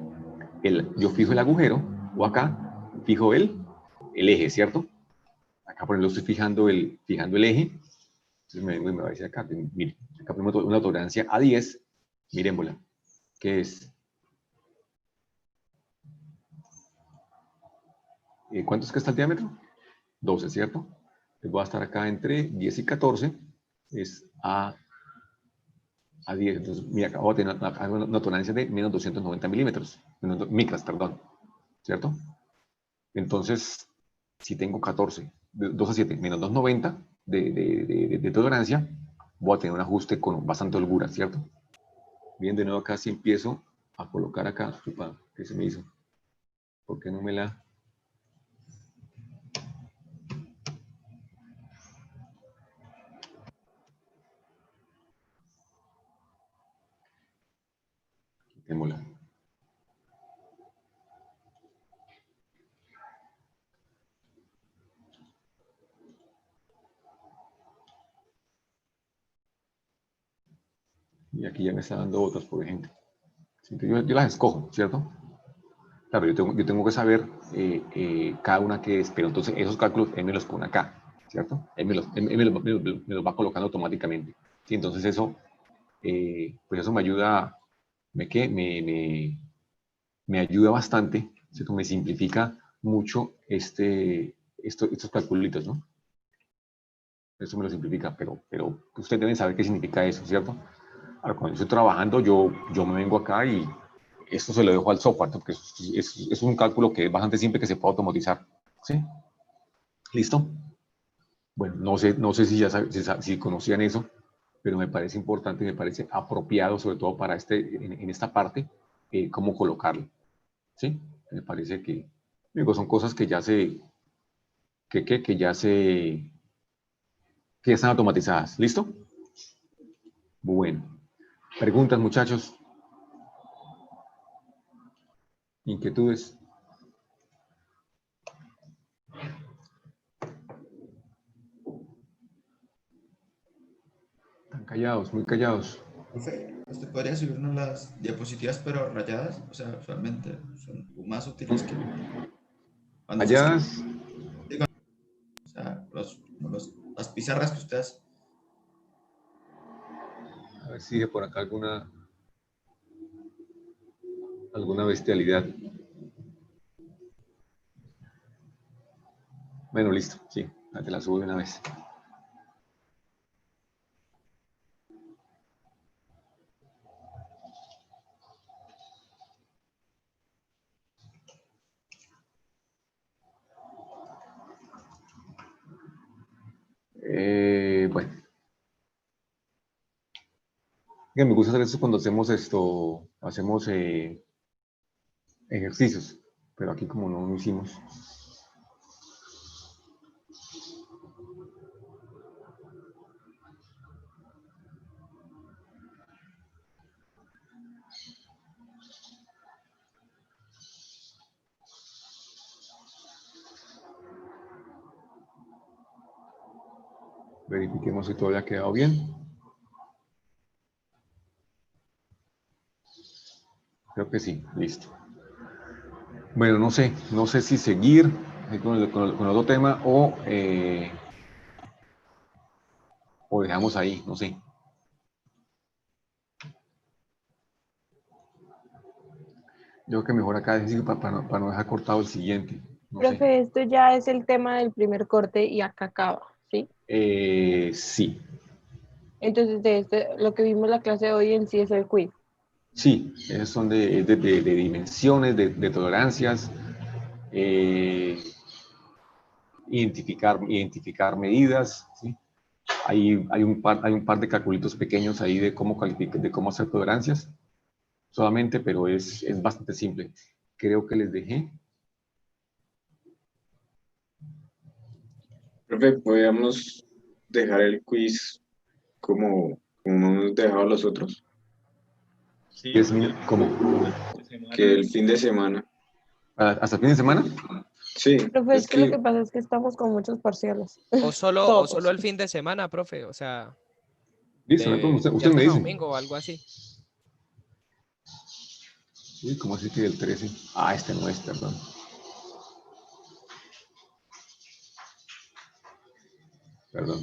el agujero, o acá fijo el eje, ¿cierto? Acá por ejemplo estoy fijando el eje. Entonces me va a decir acá, mire, acá ponemos una tolerancia a 10, miremosla, que es, ¿cuánto es que está el diámetro? 12, ¿cierto? Entonces voy a estar acá entre 10 y 14, es a 10. Entonces, mira, acá voy a tener una tolerancia de menos 290 milímetros, micras, perdón, ¿cierto? Entonces, si tengo 14, 2 a 7, menos 290 de tolerancia, voy a tener un ajuste con bastante holgura, ¿cierto? Bien, de nuevo acá si empiezo a colocar acá, ¿qué se me hizo? ¿Por qué no me la...? Quitémosla. Y aquí ya me está dando otras, por ejemplo. Yo las escojo, ¿cierto? Claro, yo tengo que saber cada una que es, pero entonces esos cálculos él me los pone acá, ¿cierto? Él me los va colocando automáticamente. ¿Sí? Entonces eso, pues eso me ayuda, me ayuda bastante, ¿cierto? Me simplifica mucho estos calculitos, ¿no? Eso me lo simplifica, pero ustedes deben saber qué significa eso, ¿cierto? Ahora, cuando yo estoy trabajando, yo me vengo acá y esto se lo dejo al software, porque es un cálculo que es bastante simple que se puede automatizar. ¿Sí? ¿Listo? Bueno, no sé si ya si conocían eso, pero me parece importante, me parece apropiado, sobre todo para en esta parte, cómo colocarlo. ¿Sí? Me parece que, digo, son cosas que ya que ya están automatizadas. ¿Listo? Bueno. Preguntas, muchachos. Inquietudes. Están callados, muy callados. Profe, ¿usted podría subirnos las diapositivas pero rayadas? O sea, usualmente son más útiles que cuando se escribe. Rayadas. O sea, las pizarras que usted hace. A ver si de por acá alguna bestialidad. Bueno, listo, sí, te la subo de una vez. Bueno. Me gusta hacer esto cuando hacemos ejercicios, pero aquí como no lo hicimos. Verifiquemos si todo haya quedado bien. Creo que sí, listo. Bueno, no sé si seguir con el otro tema o dejamos ahí, no sé. Yo creo que mejor acá decir para no dejar cortado el siguiente. No sé. Profe, esto ya es el tema del primer corte y acá acaba, ¿sí? Sí. Entonces, lo que vimos la clase de hoy en sí es el quiz. Sí, esos son de dimensiones, de tolerancias, identificar medidas, ¿sí? Hay un par de calculitos pequeños ahí de cómo hacer tolerancias, solamente, pero es bastante simple. Creo que les dejé. Profe, podríamos dejar el quiz como hemos dejado los otros, Sí, 10 minutos, ¿cómo? que el fin de semana. ¿Hasta el fin de semana? Sí, Profe, es es que lo que que pasa es que estamos con muchos parciales. O solo Todos. el fin de semana, profe. O sea, Listo, no hay problema, de usted me viernes a dice. domingo o algo así. Uy, ¿cómo así que el 13? Ah, este no es, perdón. Perdón.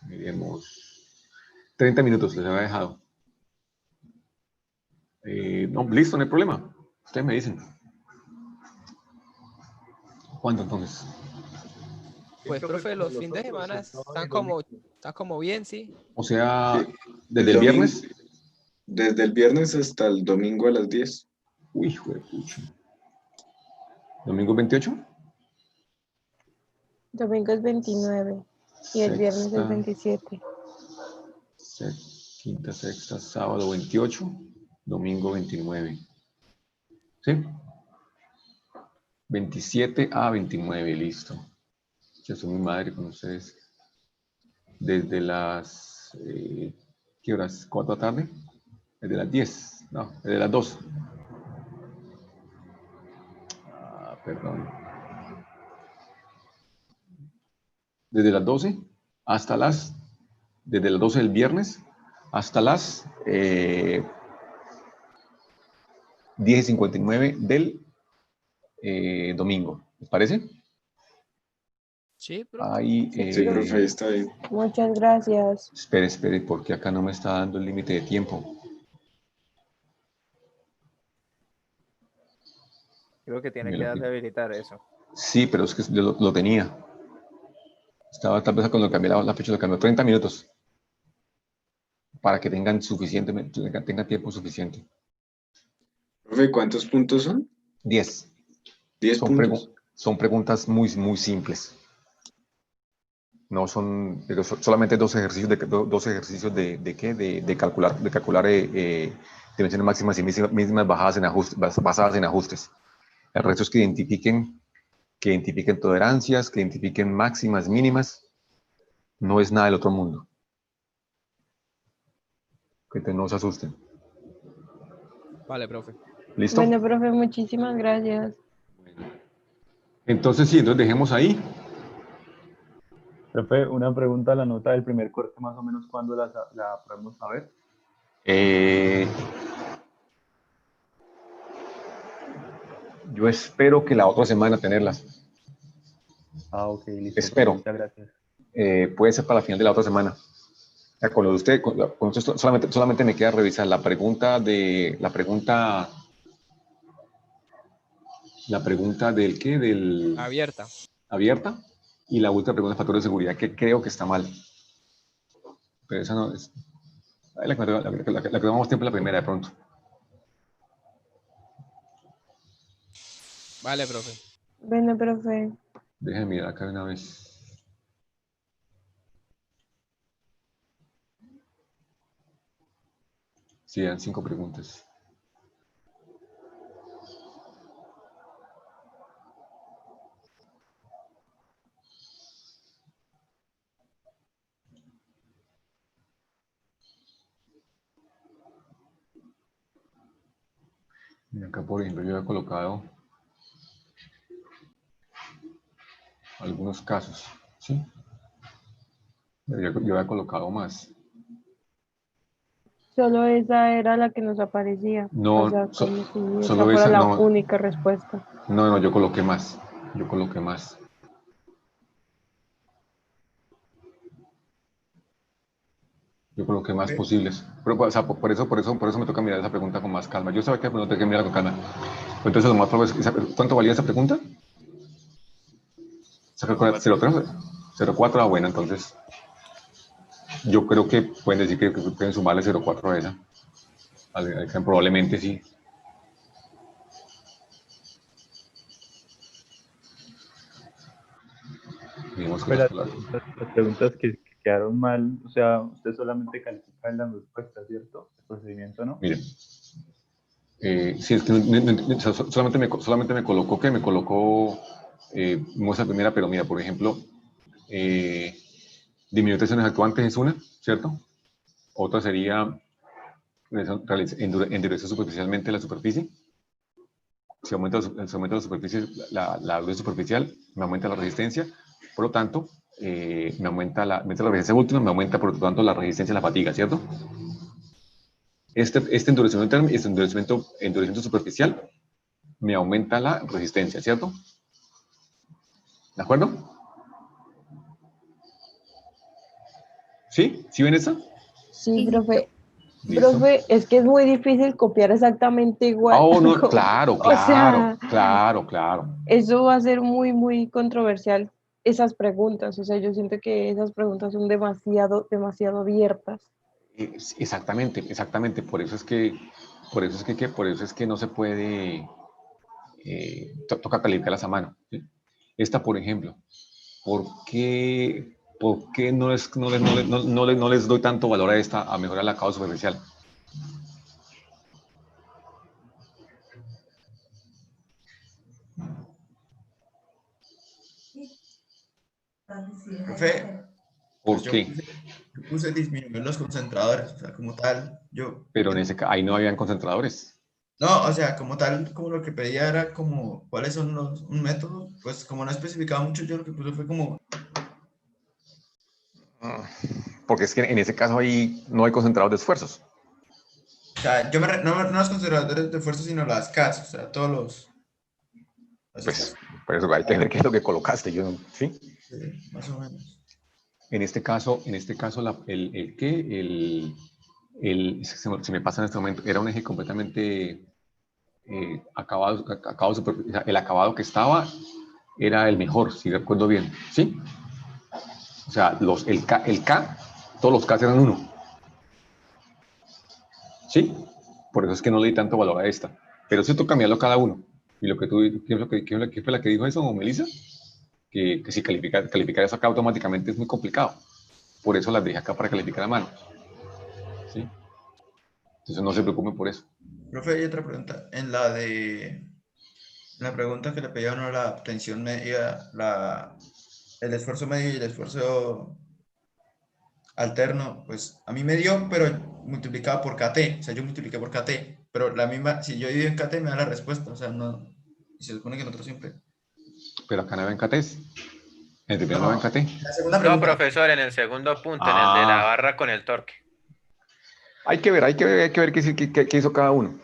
Miremos. 30 minutos les había dejado. No, listo, no hay problema. Ustedes me dicen. ¿Cuánto entonces? Pues, profe, los fines de semana están como bien, sí. O sea, sí, desde el domingo, viernes. desde el viernes hasta el domingo a las 10. Uy, hijo de pucha. ¿Domingo 28? Domingo es 29 y el viernes es Sexta, 27. quinta, sexta, sábado 28, domingo 29. ¿Sí? 27 a 29, listo. Yo soy mi madre con ustedes. Desde las, ¿qué horas? ¿4 de la tarde? Desde las 10, no, desde las 2. Ah, perdón. Desde las 12 hasta desde las 12 del viernes hasta las 10:59 del domingo. ¿Les parece? Sí, profe. Ahí, Sí, profe, está bien. Muchas gracias. espere, porque acá no me está dando el límite de tiempo. Creo que tiene Me que lo quito. deshabilitar eso. Sí, pero es que yo lo tenía. Estaba tal vez cuando cambié la fecha, lo cambió 30 minutos. Para que tengan tengan tiempo suficiente. Profe, ¿cuántos puntos son? 10. 10 puntos. Son preguntas muy, muy simples. No son solamente dos ejercicios de calcular dimensiones máximas y mínimas basadas en ajustes. El resto es que identifiquen tolerancias, que identifiquen máximas, mínimas. No es nada del otro mundo. Que no se asusten. Vale, profe. ¿Listo? Bueno, profe, muchísimas gracias. Entonces sí, entonces dejemos ahí. Profe, una pregunta, la nota del primer corte, más o menos, ¿cuándo la podemos saber? Yo espero que la otra semana tenerlas. Ah, ok, listo. Espero. Muchas gracias. Puede ser para la final de la otra semana. Ya, con lo de usted, con usted solamente me queda revisar la pregunta del qué, Abierta. abierta, y la última pregunta de factor de seguridad, que creo que está mal. Pero esa no es. La que tomamos tiempo es la primera de pronto. Vale, profe. Bueno, profe. Déjenme mirar acá de una vez. Sí, eran 5 preguntas. Mira, acá, por ejemplo, yo he colocado algunos casos, ¿sí? Yo he colocado más. Solo esa era la que nos aparecía. No, O sea, como si esa solo fuera esa, la no, única respuesta. no, yo coloqué más. Yo coloqué más. Yo coloqué más posibles. Pero, o sea, por eso me toca mirar esa pregunta con más calma. Yo sabía que no tengo que mirar con calma. Entonces, lo más probable es ¿cuánto valía esa pregunta? ¿Se calcula 0,3? 0,4, bueno, entonces yo creo que pueden decir que pueden sumarle 0,4 a esa. Probablemente sí. Digamos que Pero las las preguntas que quedaron mal, o sea, usted solamente califica en las respuestas, ¿cierto? El procedimiento, ¿no? Mire, sí, es que solamente me colocó muestra primera, pero mira, por ejemplo, disminuir tensiones actuantes es una, ¿cierto? Otra sería endurecer superficialmente la superficie. Si aumenta la superficie, la dureza superficial, me aumenta la resistencia, por lo tanto, me aumenta la resistencia última, me aumenta por lo tanto la resistencia a la fatiga, ¿cierto? Este endurecimiento superficial me aumenta la resistencia, ¿cierto? ¿De acuerdo? ¿Sí? ¿Sí ven eso? Sí, profe. ¿Listo? Profe, es que es muy difícil copiar exactamente igual. Oh, no, claro, O sea, claro. eso va a ser muy, muy controversial, esas preguntas. O sea, yo siento que esas preguntas son demasiado, demasiado abiertas. Exactamente. Por eso es que no se puede, toca calificarlas a mano, ¿sí? Esta, por ejemplo, ¿por qué no les doy tanto valor a esta, a mejorar el acabado superficial? Profe, ¿Por yo qué? puse disminuir los concentradores, o sea, como tal, Pero ahí no habían concentradores. No, o sea, como tal, como lo que pedía era como, ¿cuáles son un método? Pues como no especificaba mucho, yo lo que puse fue como... Porque es que en ese caso ahí no hay concentradores de esfuerzos. O sea, no los concentradores de fuerza, sino las CAS, o sea, todos los... Pues, por eso hay que ver qué es lo que colocaste, ¿sí? Sí, más o menos. En este caso, se me pasa en este momento, era un eje completamente acabado, el acabado que estaba era el mejor, si recuerdo bien, ¿sí? O sea, el K, todos los K eran 1. ¿Sí? Por eso es que no le di tanto valor a esta. Pero sí toca cambiarlo cada uno. Y lo que tú, ¿qué fue la que dijo eso, Melissa? Que si calificar eso acá automáticamente es muy complicado. Por eso las dejé acá para calificar a mano. ¿Sí? Entonces no se preocupen por eso. Profe, hay otra pregunta. En la pregunta que le pedía a uno la tensión media, el esfuerzo medio y el esfuerzo alterno, pues a mí me dio, pero multiplicado por KT. O sea, yo multipliqué por KT. Pero la misma, si yo divido en KT me da la respuesta. O sea, no. Y se supone que nosotros siempre. Pero acá no ven KTs. En el primero no ven KT. La segunda pregunta. No, profesor, en el segundo punto, en el de la barra con el torque. Hay que ver qué hizo cada uno.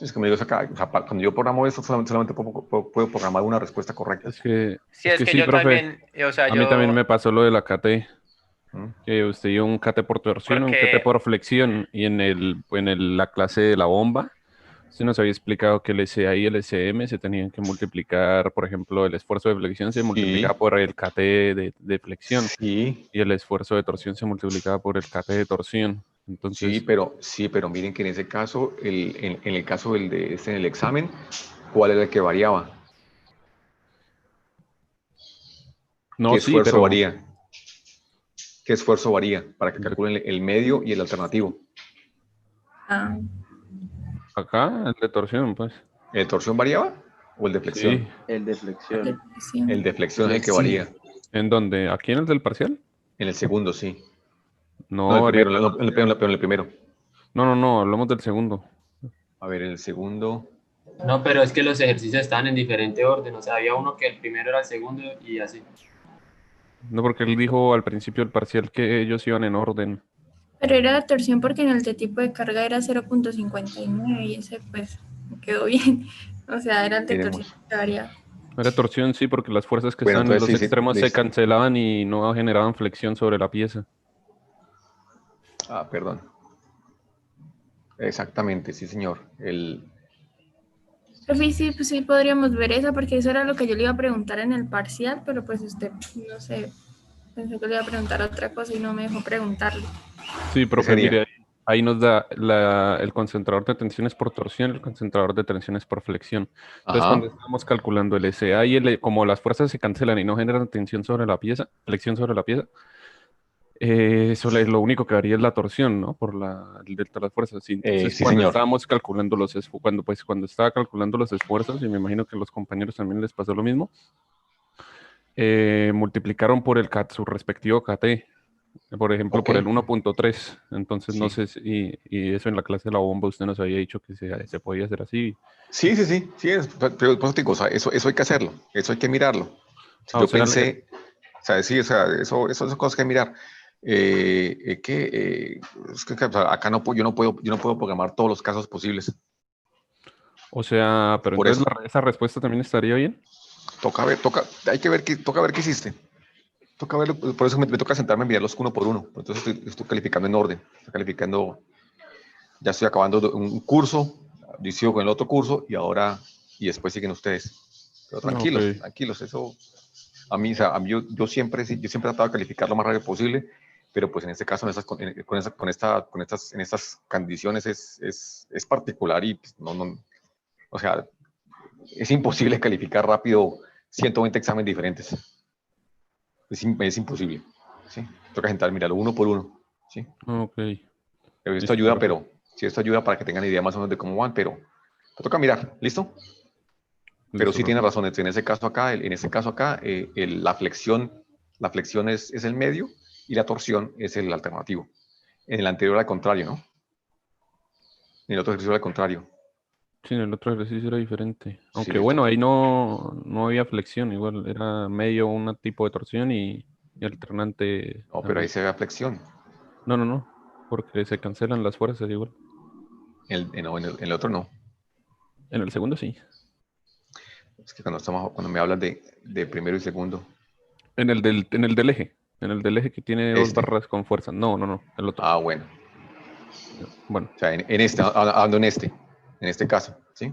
Es que me digo, cuando yo programo eso, solamente puedo programar una respuesta correcta. Es que sí, yo profe, también, o sea, a mí también me pasó lo de la KT. Que usted dio un KT por torsión, un KT por flexión, y en la clase de la bomba, usted nos había explicado que el SA y el SM se tenían que multiplicar, por ejemplo, el esfuerzo de flexión se multiplicaba por el KT de flexión, y el esfuerzo de torsión se multiplicaba por el KT de torsión. Entonces, sí, pero miren que en ese caso, en el caso en el examen, ¿cuál era el que variaba? No, ¿Qué esfuerzo pero varía? ¿Qué esfuerzo varía para que calculen el medio y el alternativo? Acá, el de torsión, pues. ¿El de torsión variaba o el de flexión? Sí. El de flexión. El de flexión es el que varía. ¿En dónde? ¿Aquí en el del parcial? En el segundo, sí. No, pero en el primero. No, hablamos del segundo. A ver, en el segundo. No, pero es que los ejercicios estaban en diferente orden. O sea, había uno que el primero era el segundo y así. No, porque él dijo al principio del parcial que ellos iban en orden. Pero era la torsión porque en el de tipo de carga era 0.59 y ese pues quedó bien. O sea, era el de torsión que variaba. Era torsión, sí, porque las fuerzas que estaban en los extremos se cancelaban y no generaban flexión sobre la pieza. Ah, perdón. Exactamente, sí, señor. Profe, sí, pues sí podríamos ver eso, porque eso era lo que yo le iba a preguntar en el parcial, pero pues usted, no sé, pensó que le iba a preguntar otra cosa y no me dejó preguntarle. Sí, profe, mire, ahí nos da el concentrador de tensiones por torsión, el concentrador de tensiones por flexión. Entonces, cuando estamos calculando el SA y como las fuerzas se cancelan y no generan tensión sobre la pieza, flexión sobre la pieza, Eso es lo único que varía es la torsión, ¿no? Por el delta de las fuerzas. Sí, entonces, Sí, cuando señor. estábamos calculando los esfuerzos, cuando estaba calculando los esfuerzos, y me imagino que a los compañeros también les pasó lo mismo, multiplicaron por su respectivo KT, por ejemplo, por el 1.3. Entonces, no sé y eso en la clase de la bomba usted nos había dicho que se podía hacer así. Sí, pero por eso te digo, o sea, eso hay que hacerlo, eso hay que mirarlo. Si yo pensé, o sea, sí, o sea, eso son cosas que mirar. Es que o sea, acá yo no puedo programar todos los casos posibles. O sea, pero Por entonces eso. esa respuesta también estaría bien. Toca ver qué hiciste. Toca ver, por eso me toca sentarme a mirarlos uno por uno. Entonces estoy calificando en orden. Estoy calificando, ya estoy acabando un curso, yo sigo con el otro curso y después siguen ustedes. Pero tranquilos, Ok. tranquilos, eso a mí, o sea, yo siempre he tratado de calificar lo más rápido posible, pero pues en este caso, en estas condiciones es particular y pues, no, o sea, es imposible calificar rápido 120 exámenes diferentes. Es imposible. ¿Sí? Toca sentar, mirarlo uno por uno. ¿Sí? Ok. Pero esto Listo, ayuda, profe. esto ayuda para que tengan idea más o menos de cómo van, pero toca mirar, ¿listo? Pero Listo, sí tiene profe. razón, en ese caso acá, la flexión es el medio y la torsión es el alternativo. En el anterior al contrario, ¿no? En el otro ejercicio al contrario. Sí, en el otro ejercicio era diferente. Aunque Sí, bueno, ahí no había flexión, igual era medio un tipo de torsión y alternante No, pero ahí también. se ve flexión. No, porque se cancelan las fuerzas igual. No, en el otro no. En el segundo sí. Es que cuando me hablas de primero y segundo. En el del eje. En el del eje que tiene dos barras con fuerza. No, el otro. Ah, bueno. Bueno. O sea, hablando en este caso, ¿sí?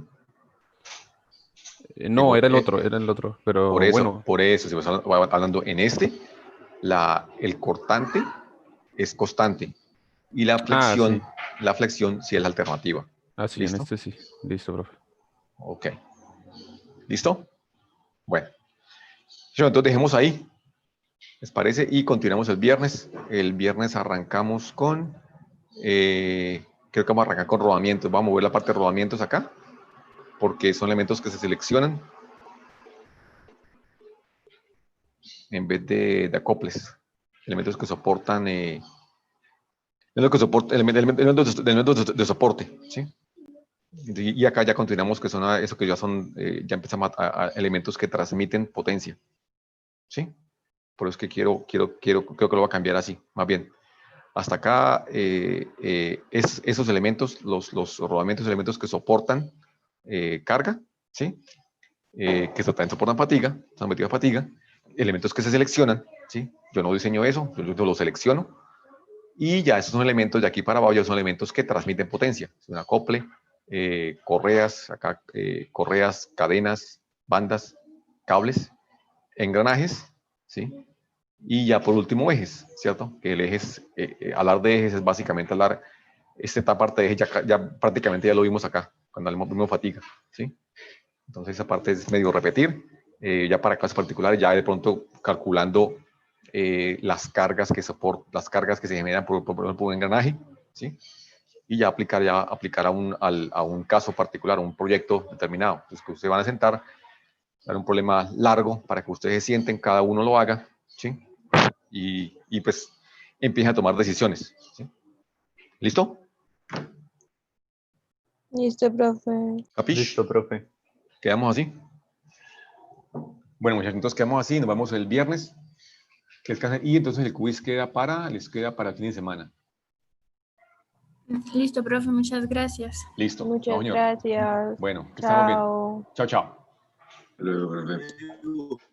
No, era el otro, pero bueno. Por eso, si vas hablando en el cortante es constante y la flexión sí es la alternativa. Ah, sí, ¿Listo? en este sí. Listo, profe. Ok. ¿Listo? Bueno. Entonces dejemos ahí, ¿les parece? Y continuamos el viernes. El viernes arrancamos con, creo que vamos a arrancar con rodamientos. Vamos a mover la parte de rodamientos acá, porque son elementos que se seleccionan en vez de acoples. Elementos que soportan, elementos de soporte, ¿sí? Y acá ya continuamos que son eso que ya empezamos a elementos que transmiten potencia, ¿sí? Por eso es que creo que lo voy a cambiar así, más bien. Hasta acá, esos elementos, los rodamientos, elementos que soportan carga, ¿sí? Que también soportan fatiga, están metidos a fatiga, elementos que se seleccionan, ¿sí? Yo no diseño eso, yo lo selecciono, y ya esos son elementos de aquí para abajo, ya son elementos que transmiten potencia, un acople, correas, correas, cadenas, bandas, cables, engranajes, ¿sí? Y ya por último ejes, ¿cierto? Que el eje hablar de ejes es básicamente hablar, esta parte de eje ya prácticamente ya lo vimos acá, cuando vimos fatiga, ¿sí? Entonces esa parte es medio repetir, ya para clases particulares, ya de pronto calculando las cargas que se generan por un engranaje, ¿sí? Y ya aplicar a un caso particular, a un proyecto determinado. Entonces que ustedes van a sentar, dar un problema largo para que ustedes se sienten, cada uno lo haga, ¿sí? Y pues empiecen a tomar decisiones, ¿sí? ¿Listo? Listo, profe. ¿Capish? Listo, profe. ¿Quedamos así? Bueno, muchachos, entonces quedamos así, nos vemos el viernes. Y entonces el quiz les queda para el fin de semana. Listo, profe, muchas gracias. Listo. Muchas No, señor. gracias. Bueno, que estemos bien. Chao. Chao, chao. Luego, profe.